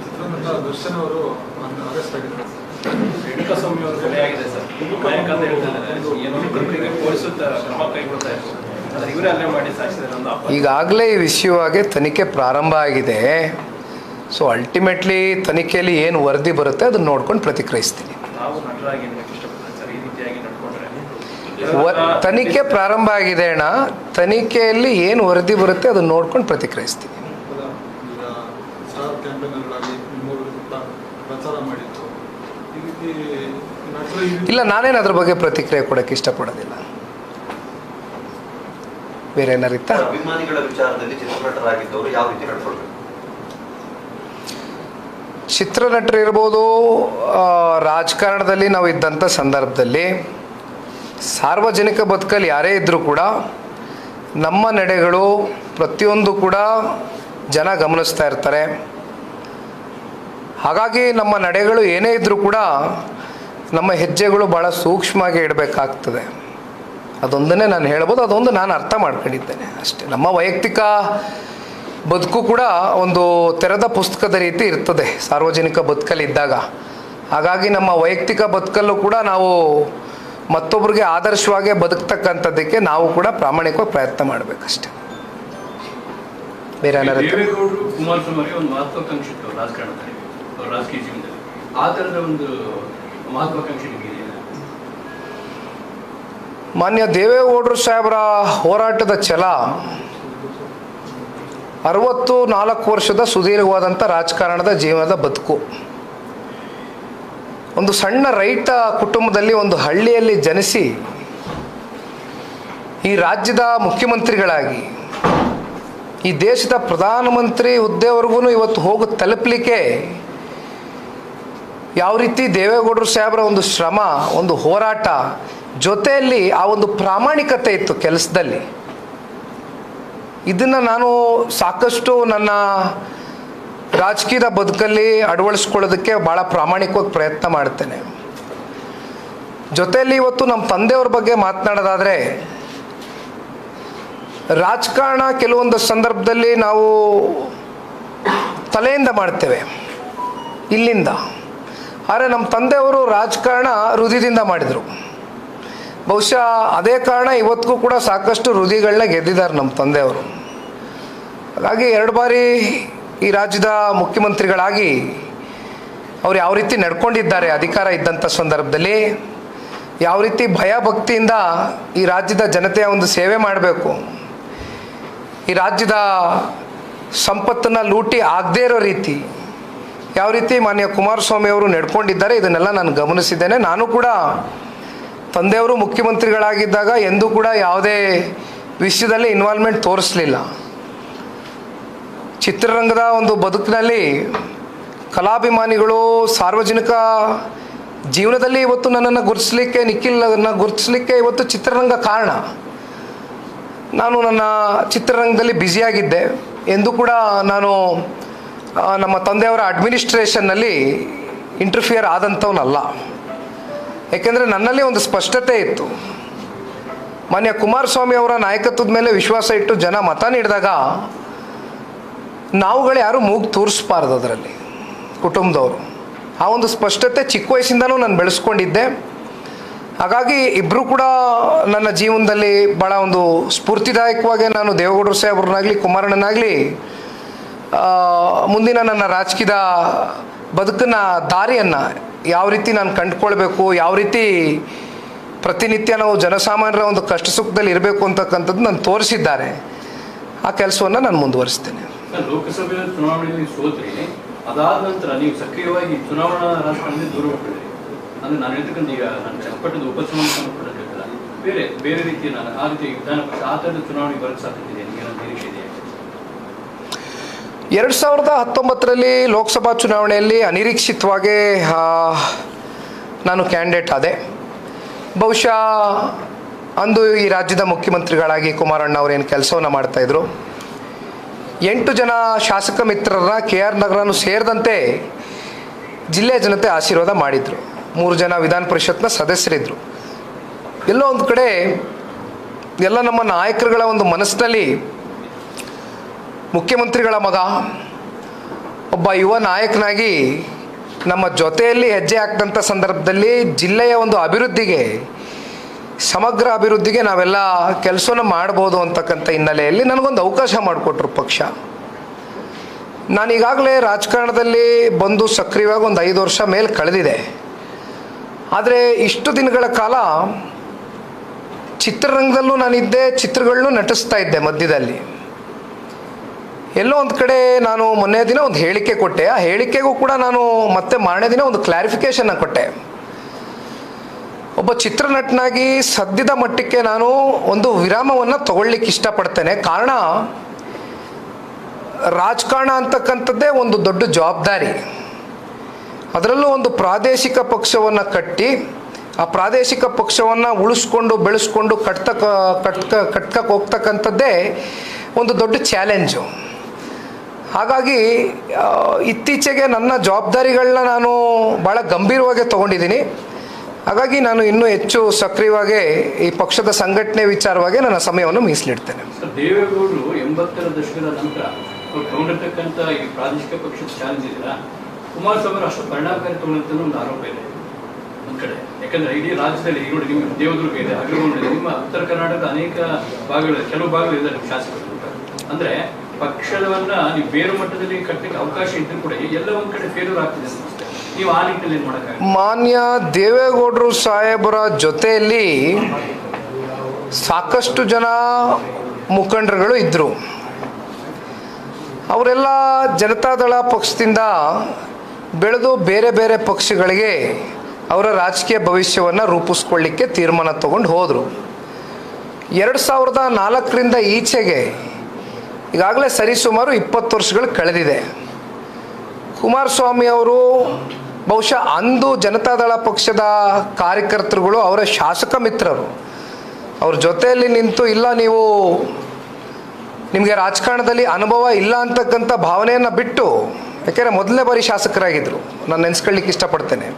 ಚಿತ್ರನಟ ದರ್ಶನ್ ಅವರು ಅರೆಸ್ಟ್ ಆಗಿದ್ದಾರೆ. ರೇಣುಕಾಸ್ವಾಮಿ ಅವರು ಕೊಲೆಯಾಗಿದೆ ಸರ್. ನಾಯಕ ಅಂತ ಹೇಳ್ತಿದ್ದಾರೆ. ಏನೋ ಪ್ರಕ್ರಿಯೆ ಪೊಲೀಸರು ಕ್ರಮ ಕೈಗೊಳ್ತಾ ಇದ್ದಾರೆ. ಆದರೆ ಇವರೇ ಅಲ್ಲೇ ಮಾಡಿ ಸಾಯಿಸಿದ್ದಾರೆ ಅನ್ನೋ ಆಪಾದನೆ. ಈಗಾಗಲೇ ಈ ವಿಷಯವಾಗಿ ತನಿಖೆ ಪ್ರಾರಂಭ ಆಗಿದೆ. ಸೊ ಅಲ್ಟಿಮೇಟ್ಲಿ ತನಿಖೆಯಲ್ಲಿ ಏನು ವರದಿ ಬರುತ್ತೆ ಅದನ್ನು ನೋಡ್ಕೊಂಡು ಪ್ರತಿಕ್ರಿಯಿಸ್ತೀನಿ. ನಾವು ನಟರಾಗಿ ಏನಕ್ಕೆ ಇಷ್ಟಪಡ್ತಾರೆ ಸರ್? ಈ ರೀತಿಯಾಗಿ ನಡ್ಕೊಂಡ್ರೆ ತನಿಖೆ ಪ್ರಾರಂಭ ಆಗಿದೆ ಅಣ್ಣ. ತನಿಖೆಯಲ್ಲಿ ಏನು ವರದಿ ಬರುತ್ತೆ ಅದನ್ನು ನೋಡ್ಕೊಂಡು ಪ್ರತಿಕ್ರಿಯಿಸ್ತೀನಿ. ಈಗ ಸ್ಟಾರ್ ಕ್ಯಾಂಪೇನರ್ಗಳಾಗಿ ನಿಮ್ಮವರು ಪ್ರಚಾರ ಮಾಡಿತ್ತು. ಈ ರೀತಿ ನಟರು ಇಲ್ಲ, ನಾನೇನು ಅದ್ರ ಬಗ್ಗೆ ಪ್ರತಿಕ್ರಿಯೆ ಕೊಡೋಕ್ಕೆ ಇಷ್ಟಪಡೋದಿಲ್ಲ. ಬೇರೆ ಏನಾರಿತ್ತಾ? ಅಭಿಮಾನಿಗಳ ವಿಚಾರದಲ್ಲಿ ಚಿತ್ರನಟರಾಗಿದ್ದವರು ಯಾವ ರೀತಿ ನಡ್ಕೊಳ್ಬೇಕು? ಚಿತ್ರನಟರು ಇರ್ಬೋದು, ರಾಜಕಾರಣದಲ್ಲಿ ನಾವು ಇದ್ದಂಥ ಸಂದರ್ಭದಲ್ಲಿ ಸಾರ್ವಜನಿಕ ಬದುಕಲ್ಲಿ ಯಾರೇ ಇದ್ದರೂ ಕೂಡ ನಮ್ಮ ನಡೆಗಳು ಪ್ರತಿಯೊಂದು ಕೂಡ ಜನ ಗಮನಿಸ್ತಾ ಇರ್ತಾರೆ. ಹಾಗಾಗಿ ನಮ್ಮ ನಡೆಗಳು ಏನೇ ಇದ್ದರೂ ಕೂಡ ನಮ್ಮ ಹೆಜ್ಜೆಗಳು ಭಾಳ ಸೂಕ್ಷ್ಮವಾಗಿ ಇಡಬೇಕಾಗ್ತದೆ. ಅದೊಂದನ್ನೇ ನಾನು ಹೇಳ್ಬೋದು. ಅದೊಂದು ನಾನು ಅರ್ಥ ಮಾಡ್ಕೊಂಡಿದ್ದೇನೆ ಅಷ್ಟೇ. ನಮ್ಮ ವೈಯಕ್ತಿಕ ಬದುಕು ಕೂಡ ಒಂದು ತೆರೆದ ಪುಸ್ತಕದ ರೀತಿ ಇರ್ತದೆ ಸಾರ್ವಜನಿಕ ಬದುಕಲ್ಲಿದ್ದಾಗ. ಹಾಗಾಗಿ ನಮ್ಮ ವೈಯಕ್ತಿಕ ಬದುಕಲ್ಲೂ ಕೂಡ ನಾವು ಮತ್ತೊಬ್ಬರಿಗೆ ಆದರ್ಶವಾಗಿ ಬದುಕ್ತಕ್ಕಂಥದ್ದಕ್ಕೆ ನಾವು ಕೂಡ ಪ್ರಾಮಾಣಿಕವಾಗಿ ಪ್ರಯತ್ನ ಮಾಡಬೇಕಷ್ಟೆ. ಬೇರೆ ಏನಾರು ದೇವೇಗೌಡರು ಕುಮಾರಸ್ವಾಮಿ ಒಂದು ಮಹತ್ವಾಕಾಂಕ್ಷೆ ಇತ್ತು ರಾಜಕಾರಣದಲ್ಲಿ, ರಾಜಕೀಯ ಜೀವನದಲ್ಲಿ. ಆ ಥರದ ಒಂದು ಮಹತ್ವಾಕಾಂಕ್ಷೆ ನಿಮಗೆ ಮಾನ್ಯ ದೇವೇಗೌಡರು ಸಾಹೇಬರ ಹೋರಾಟದ ಛಲ 64 ವರ್ಷದ ಸುದೀರ್ಘವಾದಂಥ ರಾಜಕಾರಣದ ಜೀವನದ ಬದುಕು. ಒಂದು ಸಣ್ಣ ರೈತ ಕುಟುಂಬದಲ್ಲಿ ಒಂದು ಹಳ್ಳಿಯಲ್ಲಿ ಜನಿಸಿ ಈ ರಾಜ್ಯದ ಮುಖ್ಯಮಂತ್ರಿಗಳಾಗಿ ಈ ದೇಶದ ಪ್ರಧಾನಮಂತ್ರಿ ಹುದ್ದೆವರೆಗೂ ಇವತ್ತು ಹೋಗಿ ತಲುಪಲಿಕ್ಕೆ ಯಾವ ರೀತಿ ದೇವೇಗೌಡರು ಸಾಹೇಬರ ಒಂದು ಶ್ರಮ, ಒಂದು ಹೋರಾಟ, ಜೊತೆಯಲ್ಲಿ ಆ ಒಂದು ಪ್ರಾಮಾಣಿಕತೆ ಇತ್ತು ಕೆಲಸದಲ್ಲಿ. ಇದನ್ನು ನಾನು ಸಾಕಷ್ಟು ನನ್ನ ರಾಜಕೀಯದ ಬದುಕಲ್ಲಿ ಅಳವಡಿಸ್ಕೊಳ್ಳೋದಕ್ಕೆ ಭಾಳ ಪ್ರಾಮಾಣಿಕವಾಗಿ ಪ್ರಯತ್ನ ಮಾಡ್ತೇನೆ. ಜೊತೆಯಲ್ಲಿ ಇವತ್ತು ನಮ್ಮ ತಂದೆಯವ್ರ ಬಗ್ಗೆ ಮಾತನಾಡೋದಾದರೆ, ರಾಜಕಾರಣ ಕೆಲವೊಂದು ಸಂದರ್ಭದಲ್ಲಿ ನಾವು ತಲೆಯಿಂದ ಮಾಡ್ತೇವೆ, ಇಲ್ಲಿಂದ. ಆದರೆ ನಮ್ಮ ತಂದೆಯವರು ರಾಜಕಾರಣ ಹೃದಯದಿಂದ ಮಾಡಿದರು. ಬಹುಶಃ ಅದೇ ಕಾರಣ ಇವತ್ತಿಗೂ ಕೂಡ ಸಾಕಷ್ಟು ಹೃದಯಗಳನ್ನ ಗೆದ್ದಿದ್ದಾರೆ ನಮ್ಮ ತಂದೆಯವರು. ಹಾಗಾಗಿ 2 ಬಾರಿ ಈ ರಾಜ್ಯದ ಮುಖ್ಯಮಂತ್ರಿಗಳಾಗಿ ಅವ್ರು ಯಾವ ರೀತಿ ನಡ್ಕೊಂಡಿದ್ದಾರೆ ಅಧಿಕಾರ ಇದ್ದಂಥ ಸಂದರ್ಭದಲ್ಲಿ, ಯಾವ ರೀತಿ ಭಯ ಭಕ್ತಿಯಿಂದ ಈ ರಾಜ್ಯದ ಜನತೆಯ ಒಂದು ಸೇವೆ ಮಾಡಬೇಕು, ಈ ರಾಜ್ಯದ ಸಂಪತ್ತನ್ನು ಲೂಟಿ ಆಗದೇ ಇರೋ ರೀತಿ ಯಾವ ರೀತಿ ಮಾನ್ಯ ಕುಮಾರಸ್ವಾಮಿ ಅವರು ನಡ್ಕೊಂಡಿದ್ದಾರೆ, ಇದನ್ನೆಲ್ಲ ನಾನು ಗಮನಿಸಿದ್ದೇನೆ. ನಾನು ಕೂಡ ತಂದೆಯವರು ಮುಖ್ಯಮಂತ್ರಿಗಳಾಗಿದ್ದಾಗ ಎಂದೂ ಕೂಡ ಯಾವುದೇ ವಿಷಯದಲ್ಲಿ ಇನ್ವಾಲ್ವ್ಮೆಂಟ್ ತೋರಿಸಲಿಲ್ಲ. ಚಿತ್ರರಂಗದ ಒಂದು ಬದುಕಿನಲ್ಲಿ ಕಲಾಭಿಮಾನಿಗಳು ಸಾರ್ವಜನಿಕ ಜೀವನದಲ್ಲಿ ಇವತ್ತು ನನ್ನನ್ನು ಗುರುತಿಸಲಿಕ್ಕೆ, ನಿಖಿಲನ್ನು ಗುರುತಿಸಲಿಕ್ಕೆ ಇವತ್ತು ಚಿತ್ರರಂಗ ಕಾರಣ. ನಾನು ನನ್ನ ಚಿತ್ರರಂಗದಲ್ಲಿ ಬ್ಯುಸಿಯಾಗಿದ್ದೆ. ಎಂದೂ ಕೂಡ ನಾನು ನಮ್ಮ ತಂದೆಯವರ ಅಡ್ಮಿನಿಸ್ಟ್ರೇಷನ್ನಲ್ಲಿ ಇಂಟರ್ಫಿಯರ್ ಆದಂಥವನಲ್ಲ. ಏಕೆಂದರೆ ನನ್ನಲ್ಲಿ ಒಂದು ಸ್ಪಷ್ಟತೆ ಇತ್ತು. ಮಾನ್ಯ ಕುಮಾರಸ್ವಾಮಿ ಅವರ ನಾಯಕತ್ವದ ಮೇಲೆ ವಿಶ್ವಾಸ ಇಟ್ಟು ಜನ ಮತ ನೀಡಿದಾಗ ನಾವುಗಳು ಯಾರೂ ಮೂಗು ತೋರಿಸ್ಬಾರ್ದು ಅದರಲ್ಲಿ, ಕುಟುಂಬದವರು. ಆ ಒಂದು ಸ್ಪಷ್ಟತೆ ಚಿಕ್ಕ ವಯಸ್ಸಿಂದನೂ ನಾನು ಬೆಳೆಸ್ಕೊಂಡಿದ್ದೆ. ಹಾಗಾಗಿ ಇಬ್ಬರು ಕೂಡ ನನ್ನ ಜೀವನದಲ್ಲಿ ಭಾಳ ಒಂದು ಸ್ಫೂರ್ತಿದಾಯಕವಾಗಿ ನಾನು ದೇವೇಗೌಡರು ಸಾಹೇಬ್ರನ್ನಾಗಲಿ ಕುಮಾರಣ್ಣನಾಗಲಿ ಮುಂದಿನ ನನ್ನ ರಾಜಕೀಯದ ಬದುಕನ್ನು ದಾರಿಯನ್ನು ಯಾವ ರೀತಿ ನಾನು ಕಂಡುಕೊಳ್ಬೇಕು, ಯಾವ ರೀತಿ ಪ್ರತಿನಿತ್ಯ ನಾವು ಜನಸಾಮಾನ್ಯರ ಒಂದು ಕಷ್ಟ ಸುಖದಲ್ಲಿ ಇರಬೇಕು ಅಂತಕ್ಕಂಥದ್ದು ನಾನು ತೋರಿಸಿದ್ದಾರೆ. ಆ ಕೆಲಸವನ್ನು ನಾನು ಮುಂದುವರಿಸ್ತೇನೆ. ಲೋಕಸಭೆ ಚುನಾವಣೆಯಲ್ಲಿ ಸೋತ್ರಿ, ಅದಾದ ನಂತರ ನೀವು ಸಕ್ರಿಯವಾಗಿ ಚುನಾವಣಾ ರಾಜಕಾರಣದಲ್ಲಿ ದೂರ ಹೋಗ್ತಿದ್ರಿ. ಅಂದ್ರೆ ನಾನು ಹೇಳ್ತಕ್ಕಂಥ ಈಗ ನಾನು ಚನ್ನಪಟ್ಟಣದ ಉಪಚುನಾವಣೆ ಸಂಬಂಧಪಟ್ಟಿಲ್ಲ, ಬೇರೆ ರೀತಿಯ ನಾನು ಆ ರೀತಿ ವಿಧಾನ ಪಕ್ಷ ಆ ಥರದ ಚುನಾವಣೆ ಬರೋಕ್ಕೆ ಸಾಧ್ಯತೆ ಇದೆ, ಏನೋ ನಿರೀಕ್ಷೆ ಇದೆ? 2019ರಲ್ಲಿ ಲೋಕಸಭಾ ಚುನಾವಣೆಯಲ್ಲಿ ಅನಿರೀಕ್ಷಿತವಾಗಿ ನಾನು ಕ್ಯಾಂಡಿಡೇಟ್ ಆದೆ. ಬಹುಶಃ ಅಂದು ಈ ರಾಜ್ಯದ ಮುಖ್ಯಮಂತ್ರಿಗಳಾಗಿ ಕುಮಾರಣ್ಣ ಅವರೇನು ಕೆಲಸವನ್ನು ಮಾಡ್ತಾಯಿದ್ರು. 8 ಜನ ಶಾಸಕ ಮಿತ್ರರನ್ನ KR ನಗರನೂ ಸೇರಿದಂತೆ ಜಿಲ್ಲೆಯ ಜನತೆ ಆಶೀರ್ವಾದ ಮಾಡಿದರು. 3 ಜನ ವಿಧಾನ ಪರಿಷತ್ನ ಸದಸ್ಯರಿದ್ದರು. ಎಲ್ಲೋ ಒಂದು ಕಡೆ ಎಲ್ಲ ನಮ್ಮ ನಾಯಕರುಗಳ ಒಂದು ಮನಸ್ಸಿನಲ್ಲಿ ಮುಖ್ಯಮಂತ್ರಿಗಳ ಮಗ ಒಬ್ಬ ಯುವ ನಾಯಕನಾಗಿ ನಮ್ಮ ಜೊತೆಯಲ್ಲಿ ಹೆಜ್ಜೆ ಹಾಕಿದಂಥ ಸಂದರ್ಭದಲ್ಲಿ ಜಿಲ್ಲೆಯ ಒಂದು ಅಭಿವೃದ್ಧಿಗೆ, ಸಮಗ್ರ ಅಭಿವೃದ್ಧಿಗೆ ನಾವೆಲ್ಲ ಕೆಲಸವನ್ನು ಮಾಡ್ಬೋದು ಅಂತಕ್ಕಂಥ ಹಿನ್ನೆಲೆಯಲ್ಲಿ ನನಗೊಂದು ಅವಕಾಶ ಮಾಡಿಕೊಟ್ರು ಪಕ್ಷ. ನಾನೀಗಾಗಲೇ ರಾಜಕಾರಣದಲ್ಲಿ ಬಂದು ಸಕ್ರಿಯವಾಗಿ ಒಂದು 5 ವರ್ಷ ಮೇಲೆ ಕಳೆದಿದೆ. ಆದರೆ ಇಷ್ಟು ದಿನಗಳ ಕಾಲ ಚಿತ್ರರಂಗದಲ್ಲೂ ನಾನಿದ್ದೆ, ಚಿತ್ರಗಳನ್ನೂ ನಟಿಸ್ತಾ ಇದ್ದೆ ಮಧ್ಯದಲ್ಲಿ. ಎಲ್ಲೋ ಒಂದು ಕಡೆ ನಾನು ಮೊನ್ನೆ ದಿನ ಒಂದು ಹೇಳಿಕೆ ಕೊಟ್ಟೆ. ಆ ಹೇಳಿಕೆಗೂ ಕೂಡ ನಾನು ಮತ್ತೆ ಮಾರನೇ ದಿನ ಒಂದು ಕ್ಲಾರಿಫಿಕೇಷನ್ನ ಕೊಟ್ಟೆ. ಒಬ್ಬ ಚಿತ್ರನಟನಾಗಿ ಸದ್ಯದ ಮಟ್ಟಕ್ಕೆ ನಾನು ಒಂದು ವಿರಾಮವನ್ನು ತಗೊಳ್ಳಿಕ್ಕೆ ಇಷ್ಟಪಡ್ತೇನೆ. ಕಾರಣ, ರಾಜಕಾರಣ ಅಂತಕ್ಕಂಥದ್ದೇ ಒಂದು ದೊಡ್ಡ ಜವಾಬ್ದಾರಿ. ಅದರಲ್ಲೂ ಒಂದು ಪ್ರಾದೇಶಿಕ ಪಕ್ಷವನ್ನು ಕಟ್ಟಿ ಆ ಪ್ರಾದೇಶಿಕ ಪಕ್ಷವನ್ನು ಉಳಿಸ್ಕೊಂಡು ಬೆಳೆಸ್ಕೊಂಡು ಕಟ್ಕಕ್ಕೆ ಹೋಗ್ತಕ್ಕಂಥದ್ದೇ ಒಂದು ದೊಡ್ಡ ಚಾಲೆಂಜು. ಹಾಗಾಗಿ ಇತ್ತೀಚೆಗೆ ನನ್ನ ಜವಾಬ್ದಾರಿಗಳನ್ನ ನಾನು ಭಾಳ ಗಂಭೀರವಾಗಿ ತೊಗೊಂಡಿದ್ದೀನಿ. ಹಾಗಾಗಿ ನಾನು ಇನ್ನೂ ಹೆಚ್ಚು ಸಕ್ರಿಯವಾಗಿ ಈ ಪಕ್ಷದ ಸಂಘಟನೆ ವಿಚಾರವಾಗಿ ನನ್ನ ಸಮಯವನ್ನು ಮೀಸಲಿಡ್ತೇನೆ. ದೇವೇಗೌಡರು 80ರ ದಶಕದ ನಂತರ ತಗೊಂಡಿರ್ತಕ್ಕಂಥ ಈ ಪ್ರಾದೇಶಿಕ ಪಕ್ಷದ ಚಾಲೆಂಜ್ ಇದೆಯಲ್ಲ, ಕುಮಾರಸ್ವಾಮಿ ಅವರು ಅಷ್ಟು ಪರಿಣಾಮಕಾರಿ ತಗೊಂಡಂತ ಒಂದು ಆರೋಪ ಇದೆ ಒಂದ್ ಕಡೆ. ಯಾಕಂದ್ರೆ ಇಡೀ ರಾಜ್ಯದಲ್ಲಿ ನೋಡಿ, ನಿಮ್ಮ ದೇವದುರ್ಗ ಇದೆ, ಅಗ್ರಗೊಂಡ ಇದೆ, ನಿಮ್ಮ ಉತ್ತರ ಕರ್ನಾಟಕದ ಅನೇಕ ಭಾಗಗಳು, ಕೆಲವು ಭಾಗಗಳು ಇದೆ ನಿಮ್ಮ ಶಾಸಕರು. ಅಂದ್ರೆ ಪಕ್ಷವನ್ನ ನೀವು ಬೇರೆ ಮಟ್ಟದಲ್ಲಿ ಕಟ್ಟಲಿಕ್ಕೆ ಅವಕಾಶ ಇದ್ರೂ ಕೂಡ ಎಲ್ಲ ಒಂದ್ ಕಡೆ ಫೇಲ್ಯೂರ್ ಆಗ್ತಿದೆ ಅನ್ಸುತ್ತೆ. ನೀವು ಆ ನಿಟ್ಟಿನಲ್ಲಿ ಏನ್ ಮಾಡಕ್ಕಾಗಲ್ಲ? ಮಾನ್ಯ ದೇವೇಗೌಡರು ಸಾಹೇಬರ ಜೊತೆಯಲ್ಲಿ ಸಾಕಷ್ಟು ಜನ ಮುಖಂಡರುಗಳು ಇದ್ದರು. ಅವರೆಲ್ಲ ಜನತಾದಳ ಪಕ್ಷದಿಂದ ಬೆಳೆದು ಬೇರೆ ಬೇರೆ ಪಕ್ಷಗಳಿಗೆ ಅವರ ರಾಜಕೀಯ ಭವಿಷ್ಯವನ್ನು ರೂಪಿಸ್ಕೊಳ್ಳಿಕ್ಕೆ ತೀರ್ಮಾನ ತಗೊಂಡು ಹೋದರು. 2004ರಿಂದ ಈಚೆಗೆ ಈಗಾಗಲೇ ಸರಿಸುಮಾರು 20 ವರ್ಷಗಳು ಕಳೆದಿದೆ. ಕುಮಾರಸ್ವಾಮಿ ಅವರು ಬಹುಶಃ ಅಂದು ಜನತಾದಳ ಪಕ್ಷದ ಕಾರ್ಯಕರ್ತರುಗಳು ಅವರ ಶಾಸಕ ಮಿತ್ರರು ಅವ್ರ ಜೊತೆಯಲ್ಲಿ ನಿಂತು, ಇಲ್ಲ ನೀವು ನಿಮಗೆ ರಾಜಕಾರಣದಲ್ಲಿ ಅನುಭವ ಇಲ್ಲ ಅಂತಕ್ಕಂಥ ಭಾವನೆಯನ್ನು ಬಿಟ್ಟು, ಯಾಕೆಂದರೆ ಮೊದಲನೇ ಬಾರಿ ಶಾಸಕರಾಗಿದ್ದರು, ನಾನು ನೆನೆಸ್ಕೊಳ್ಳಿಕ್ಕೆ ಇಷ್ಟಪಡ್ತೇನೆ,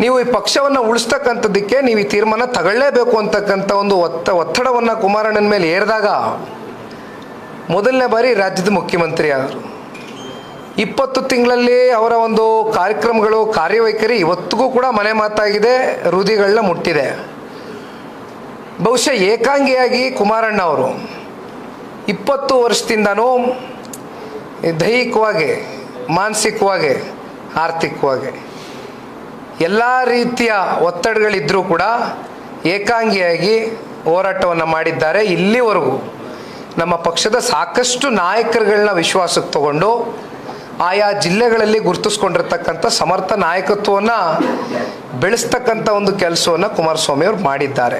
ನೀವು ಈ ಪಕ್ಷವನ್ನು ಉಳಿಸ್ತಕ್ಕಂಥದ್ದಕ್ಕೆ ನೀವು ಈ ತೀರ್ಮಾನ ತಗೊಳ್ಳೇಬೇಕು ಅಂತಕ್ಕಂಥ ಒಂದು ಒತ್ತಡವನ್ನು ಕುಮಾರಣ್ಣನ ಮೇಲೆ ಏರಿದಾಗ ಮೊದಲನೇ ಬಾರಿ ರಾಜ್ಯದ ಮುಖ್ಯಮಂತ್ರಿ ಆದರು. 20 ತಿಂಗಳಲ್ಲಿ ಅವರ ಒಂದು ಕಾರ್ಯಕ್ರಮಗಳು, ಕಾರ್ಯವೈಖರಿ ಇವತ್ತಿಗೂ ಕೂಡ ಮನೆ ಮಾತಾಗಿದೆ, ಹೃದಯಗಳನ್ನ ಮುಟ್ಟಿದೆ. ಬಹುಶಃ ಏಕಾಂಗಿಯಾಗಿ ಕುಮಾರಣ್ಣ ಅವರು 20 ವರ್ಷದಿಂದನೂ ದೈಹಿಕವಾಗಿ, ಮಾನಸಿಕವಾಗಿ, ಆರ್ಥಿಕವಾಗಿ ಎಲ್ಲ ರೀತಿಯ ಒತ್ತಡಗಳಿದ್ದರೂ ಕೂಡ ಏಕಾಂಗಿಯಾಗಿ ಹೋರಾಟವನ್ನು ಮಾಡಿದ್ದಾರೆ. ಇಲ್ಲಿವರೆಗೂ ನಮ್ಮ ಪಕ್ಷದ ಸಾಕಷ್ಟು ನಾಯಕರುಗಳನ್ನ ವಿಶ್ವಾಸಕ್ಕೆ ತಗೊಂಡು ಆಯಾ ಜಿಲ್ಲೆಗಳಲ್ಲಿ ಗುರುತಿಸ್ಕೊಂಡಿರ್ತಕ್ಕಂಥ ಸಮರ್ಥ ನಾಯಕತ್ವವನ್ನು ಬೆಳೆಸ್ತಕ್ಕಂಥ ಒಂದು ಕೆಲಸವನ್ನು ಕುಮಾರಸ್ವಾಮಿ ಅವರು ಮಾಡಿದ್ದಾರೆ.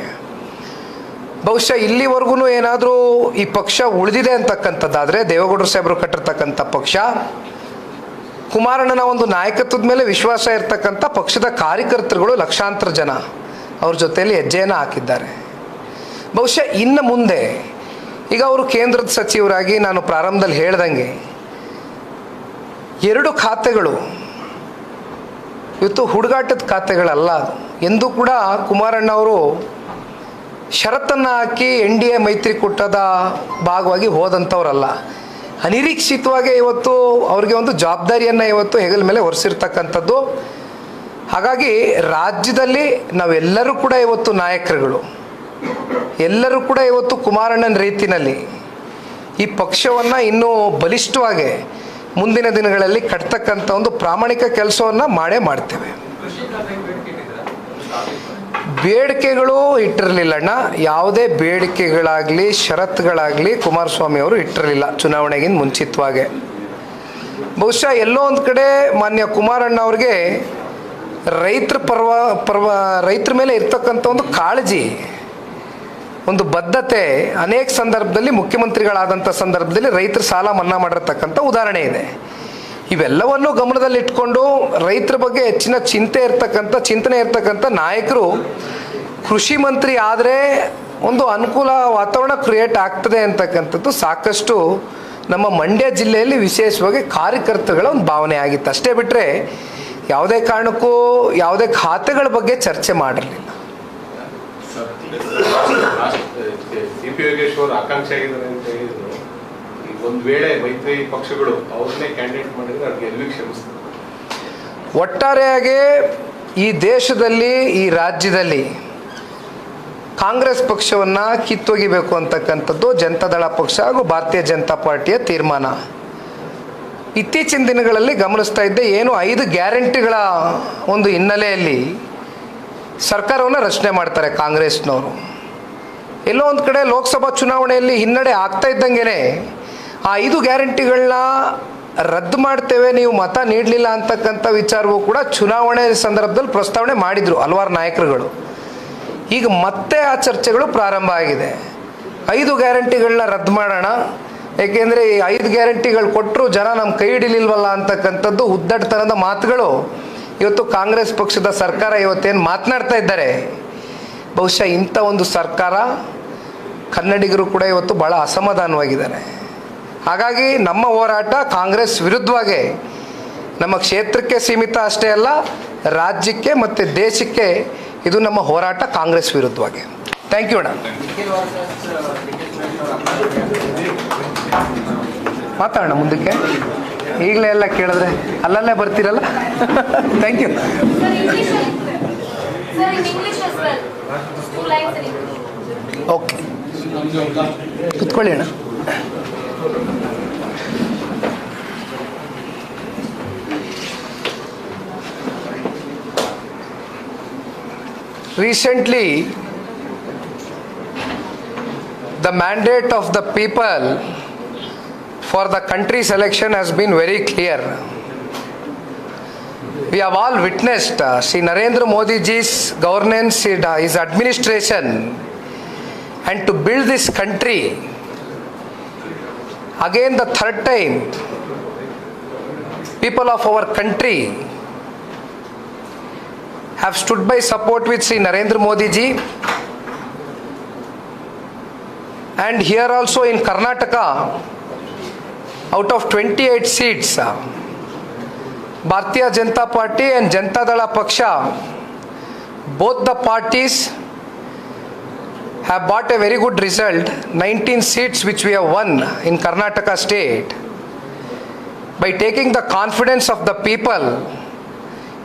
ಬಹುಶಃ ಇಲ್ಲಿವರೆಗೂ ಏನಾದರೂ ಈ ಪಕ್ಷ ಉಳಿದಿದೆ ಅಂತಕ್ಕಂಥದ್ದಾದರೆ, ದೇವೇಗೌಡರು ಸಾಹೇಬರು ಕಟ್ಟಿರ್ತಕ್ಕಂಥ ಪಕ್ಷ, ಕುಮಾರಣ್ಣನ ಒಂದು ನಾಯಕತ್ವದ ಮೇಲೆ ವಿಶ್ವಾಸ ಇರ್ತಕ್ಕಂಥ ಪಕ್ಷದ ಕಾರ್ಯಕರ್ತರುಗಳು ಲಕ್ಷಾಂತರ ಜನ ಅವ್ರ ಜೊತೆಯಲ್ಲಿ ಹೆಜ್ಜೆಯನ್ನು ಹಾಕಿದ್ದಾರೆ. ಬಹುಶಃ ಇನ್ನು ಮುಂದೆ ಈಗ ಅವರು ಕೇಂದ್ರದ ಸಚಿವರಾಗಿ ನಾನು ಪ್ರಾರಂಭದಲ್ಲಿ ಹೇಳ್ದಂಗೆ 2 ಖಾತೆಗಳು ಇವತ್ತು ಹುಡುಗಾಟದ ಖಾತೆಗಳಲ್ಲ. ಅದು ಎಂದೂ ಕೂಡ ಕುಮಾರಣ್ಣ ಅವರು ಷರತ್ತನ್ನು ಹಾಕಿ NDA ಮೈತ್ರಿಕೂಟದ ಭಾಗವಾಗಿ ಹೋದಂಥವ್ರಲ್ಲ. ಅನಿರೀಕ್ಷಿತವಾಗಿ ಇವತ್ತು ಅವ್ರಿಗೆ ಒಂದು ಜವಾಬ್ದಾರಿಯನ್ನು ಇವತ್ತು ಹೆಗಲ ಮೇಲೆ ಹೊರಿಸಿರ್ತಕ್ಕಂಥದ್ದು. ಹಾಗಾಗಿ ರಾಜ್ಯದಲ್ಲಿ ನಾವೆಲ್ಲರೂ ಕೂಡ ಇವತ್ತು ನಾಯಕರುಗಳು, ಎಲ್ಲರೂ ಕೂಡ ಇವತ್ತು ಕುಮಾರಣ್ಣನ ರೀತಿಯಲ್ಲಿ ಈ ಪಕ್ಷವನ್ನು ಇನ್ನೂ ಬಲಿಷ್ಠವಾಗಿ ಮುಂದಿನ ದಿನಗಳಲ್ಲಿ ಕಟ್ತಕ್ಕಂಥ ಒಂದು ಪ್ರಾಮಾಣಿಕ ಕೆಲಸವನ್ನು ಮಾಡ್ತೇವೆ. ಬೇಡಿಕೆಗಳು ಇಟ್ಟಿರಲಿಲ್ಲಣ್ಣ, ಯಾವುದೇ ಬೇಡಿಕೆಗಳಾಗಲಿ ಷರತ್ತುಗಳಾಗಲಿ ಕುಮಾರಸ್ವಾಮಿ ಅವರು ಇಟ್ಟಿರಲಿಲ್ಲ ಚುನಾವಣೆಗಿಂತ ಮುಂಚಿತವಾಗಿ. ಬಹುಶಃ ಎಲ್ಲೋ ಒಂದು ಕಡೆ ಮಾನ್ಯ ಕುಮಾರಣ್ಣ ಅವ್ರಿಗೆ ರೈತರ ಮೇಲೆ ಇರ್ತಕ್ಕಂಥ ಒಂದು ಕಾಳಜಿ, ಒಂದು ಬದ್ಧತೆ ಅನೇಕ ಸಂದರ್ಭದಲ್ಲಿ ಮುಖ್ಯಮಂತ್ರಿಗಳಾದಂಥ ಸಂದರ್ಭದಲ್ಲಿ ರೈತರ ಸಾಲ ಮನ್ನಾ ಮಾಡಿರ್ತಕ್ಕಂಥ ಉದಾಹರಣೆ ಇದೆ. ಇವೆಲ್ಲವನ್ನು ಗಮನದಲ್ಲಿಟ್ಕೊಂಡು ರೈತರ ಬಗ್ಗೆ ಹೆಚ್ಚಿನ ಚಿಂತನೆ ಇರ್ತಕ್ಕಂಥ ನಾಯಕರು ಕೃಷಿ ಮಂತ್ರಿ ಆದರೆ ಒಂದು ಅನುಕೂಲ ವಾತಾವರಣ ಕ್ರಿಯೇಟ್ ಆಗ್ತದೆ ಅಂತಕ್ಕಂಥದ್ದು ಸಾಕಷ್ಟು ನಮ್ಮ ಮಂಡ್ಯ ಜಿಲ್ಲೆಯಲ್ಲಿ ವಿಶೇಷವಾಗಿ ಕಾರ್ಯಕರ್ತರುಗಳ ಒಂದು ಭಾವನೆ ಆಗಿತ್ತು. ಅಷ್ಟೇ ಬಿಟ್ಟರೆ ಯಾವುದೇ ಕಾರಣಕ್ಕೂ ಯಾವುದೇ ಖಾತೆಗಳ ಬಗ್ಗೆ ಚರ್ಚೆ ಮಾಡಿರಲಿಲ್ಲ. ಸಿ ಪಿ ಯೋಗೇಶ್ವರ್ ಆಕಾಂಕ್ಷಿ ಆಗಿದ್ದಾರೆ ಅಂತ ಹೇಳಿದ್ರು. ಈಗ ಒಂದು ವೇಳೆ ಮೈತ್ರಿ ಪಕ್ಷಗಳು ಅವ್ರನ್ನೇ ಕ್ಯಾಂಡಿಡೇಟ್ ಮಾಡಿದ್ರೆ ಅದು ಗೆಲುವಿಗೆ ಶ್ರಮಿಸ್ತಾರೆ. ಒಟ್ಟಾರೆಯಾಗಿ ಈ ದೇಶದಲ್ಲಿ, ಈ ರಾಜ್ಯದಲ್ಲಿ ಕಾಂಗ್ರೆಸ್ ಪಕ್ಷವನ್ನು ಕಿತ್ತೊಗಿಬೇಕು ಅಂತಕ್ಕಂಥದ್ದು ಜನತಾದಳ ಪಕ್ಷ ಹಾಗೂ ಭಾರತೀಯ ಜನತಾ ಪಾರ್ಟಿಯ ತೀರ್ಮಾನ. ಇತ್ತೀಚಿನ ದಿನಗಳಲ್ಲಿ ಗಮನಿಸ್ತಾ ಇದ್ದೆ, ಏನು 5 ಗ್ಯಾರಂಟಿಗಳ ಒಂದು ಹಿನ್ನೆಲೆಯಲ್ಲಿ ಸರ್ಕಾರವನ್ನು ರಚನೆ ಮಾಡ್ತಾರೆ ಕಾಂಗ್ರೆಸ್ನವರು. ಎಲ್ಲೋ ಒಂದು ಕಡೆ ಲೋಕಸಭಾ ಚುನಾವಣೆಯಲ್ಲಿ ಹಿನ್ನಡೆ ಆಗ್ತಾ ಇದ್ದಂಗೆ ಆ 5 ಗ್ಯಾರಂಟಿಗಳನ್ನ ರದ್ದು ಮಾಡ್ತೇವೆ, ನೀವು ಮತ ನೀಡಲಿಲ್ಲ ಅಂತಕ್ಕಂಥ ವಿಚಾರವೂ ಕೂಡ ಚುನಾವಣೆ ಸಂದರ್ಭದಲ್ಲಿ ಪ್ರಸ್ತಾವನೆ ಮಾಡಿದರು ಹಲವಾರು ನಾಯಕರುಗಳು. ಈಗ ಮತ್ತೆ ಆ ಚರ್ಚೆಗಳು ಪ್ರಾರಂಭ ಆಗಿದೆ. 5 ಗ್ಯಾರಂಟಿಗಳನ್ನ ರದ್ದು ಮಾಡೋಣ, ಏಕೆಂದರೆ ಈ 5 ಗ್ಯಾರಂಟಿಗಳು ಕೊಟ್ಟರು ಜನ ನಮ್ಮ ಕೈ ಹಿಡಿಲಿಲ್ವಲ್ಲ ಅಂತಕ್ಕಂಥದ್ದು ಉದ್ದಟತನದ ಮಾತುಗಳು ಇವತ್ತು ಕಾಂಗ್ರೆಸ್ ಪಕ್ಷದ ಸರ್ಕಾರ ಇವತ್ತೇನು ಮಾತನಾಡ್ತಾ ಇದ್ದಾರೆ. ಬಹುಶಃ ಇಂಥ ಒಂದು ಸರ್ಕಾರ ಕನ್ನಡಿಗರು ಕೂಡ ಇವತ್ತು ಭಾಳ ಅಸಮಾಧಾನವಾಗಿದ್ದಾರೆ. ಹಾಗಾಗಿ ನಮ್ಮ ಹೋರಾಟ ಕಾಂಗ್ರೆಸ್ ವಿರುದ್ಧವಾಗಿ, ನಮ್ಮ ಕ್ಷೇತ್ರಕ್ಕೆ ಸೀಮಿತ ಅಷ್ಟೇ ಅಲ್ಲ, ರಾಜ್ಯಕ್ಕೆ ಮತ್ತು ದೇಶಕ್ಕೆ ಇದು ನಮ್ಮ ಹೋರಾಟ ಕಾಂಗ್ರೆಸ್ ವಿರುದ್ಧವಾಗಿ. ಥ್ಯಾಂಕ್ ಯು ಅಣ್ಣ. ಮಾತಾಡೋಣ ಮುಂದಕ್ಕೆ, ಈಗಲೇ ಎಲ್ಲ ಕೇಳಿದ್ರೆ ಅಲ್ಲಲ್ಲೇ ಬರ್ತೀರಲ್ಲ. Thank you. ಓಕೆ, ಕುತ್ಕೊಳ್ಳಿ ಅಣ್ಣ. Recently, the mandate of the people for the country's election has been very clear. We have all witnessed Sri Narendra Modi ji's governance, his administration, and to build this country again the third time, people of our country have stood by support with Sri Narendra Modi ji. And here also in Karnataka, out of 28 seats, Bharatiya Janata Party and Janata Paksha, both the parties have brought a very good result. 19 seats which we have won in Karnataka state. By taking the confidence of the people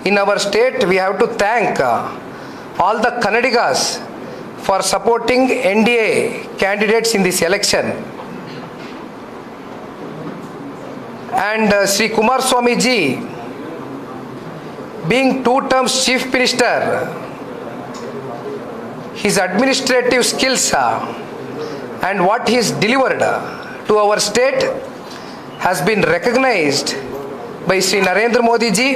in our state, we have to thank all the Kannadigas for supporting NDA candidates in this election. And Sri Kumaraswamy ji, being 2 terms Chief Minister, his administrative skills and what he has delivered to our state has been recognized by Sri Narendra Modi ji.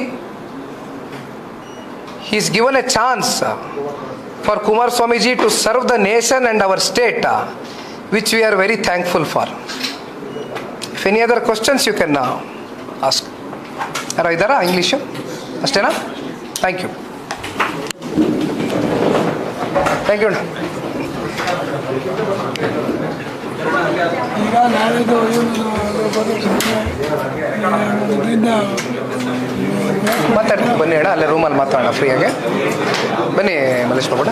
He is given a chance for Kumaraswamy ji to serve the nation and our state, which we are very thankful for. If any other questions you can ask. ಯಾರು ಇದ್ದಾರಾ English ಅಷ್ಟೇನಾ? Thank you. Thank you. ಈಗ ನಾಳೆದು ಮಾತಾಡ್ತೀನಿ ಬನ್ನಿ ಅಣ್ಣ, ಅಲ್ಲೇ ರೂಮಲ್ಲಿ ಮಾತಾಡೋಣ ಫ್ರೀಯಾಗೆ. ಬನ್ನಿ ಮಲ್ಲೇಶ್ ಬಾಬು.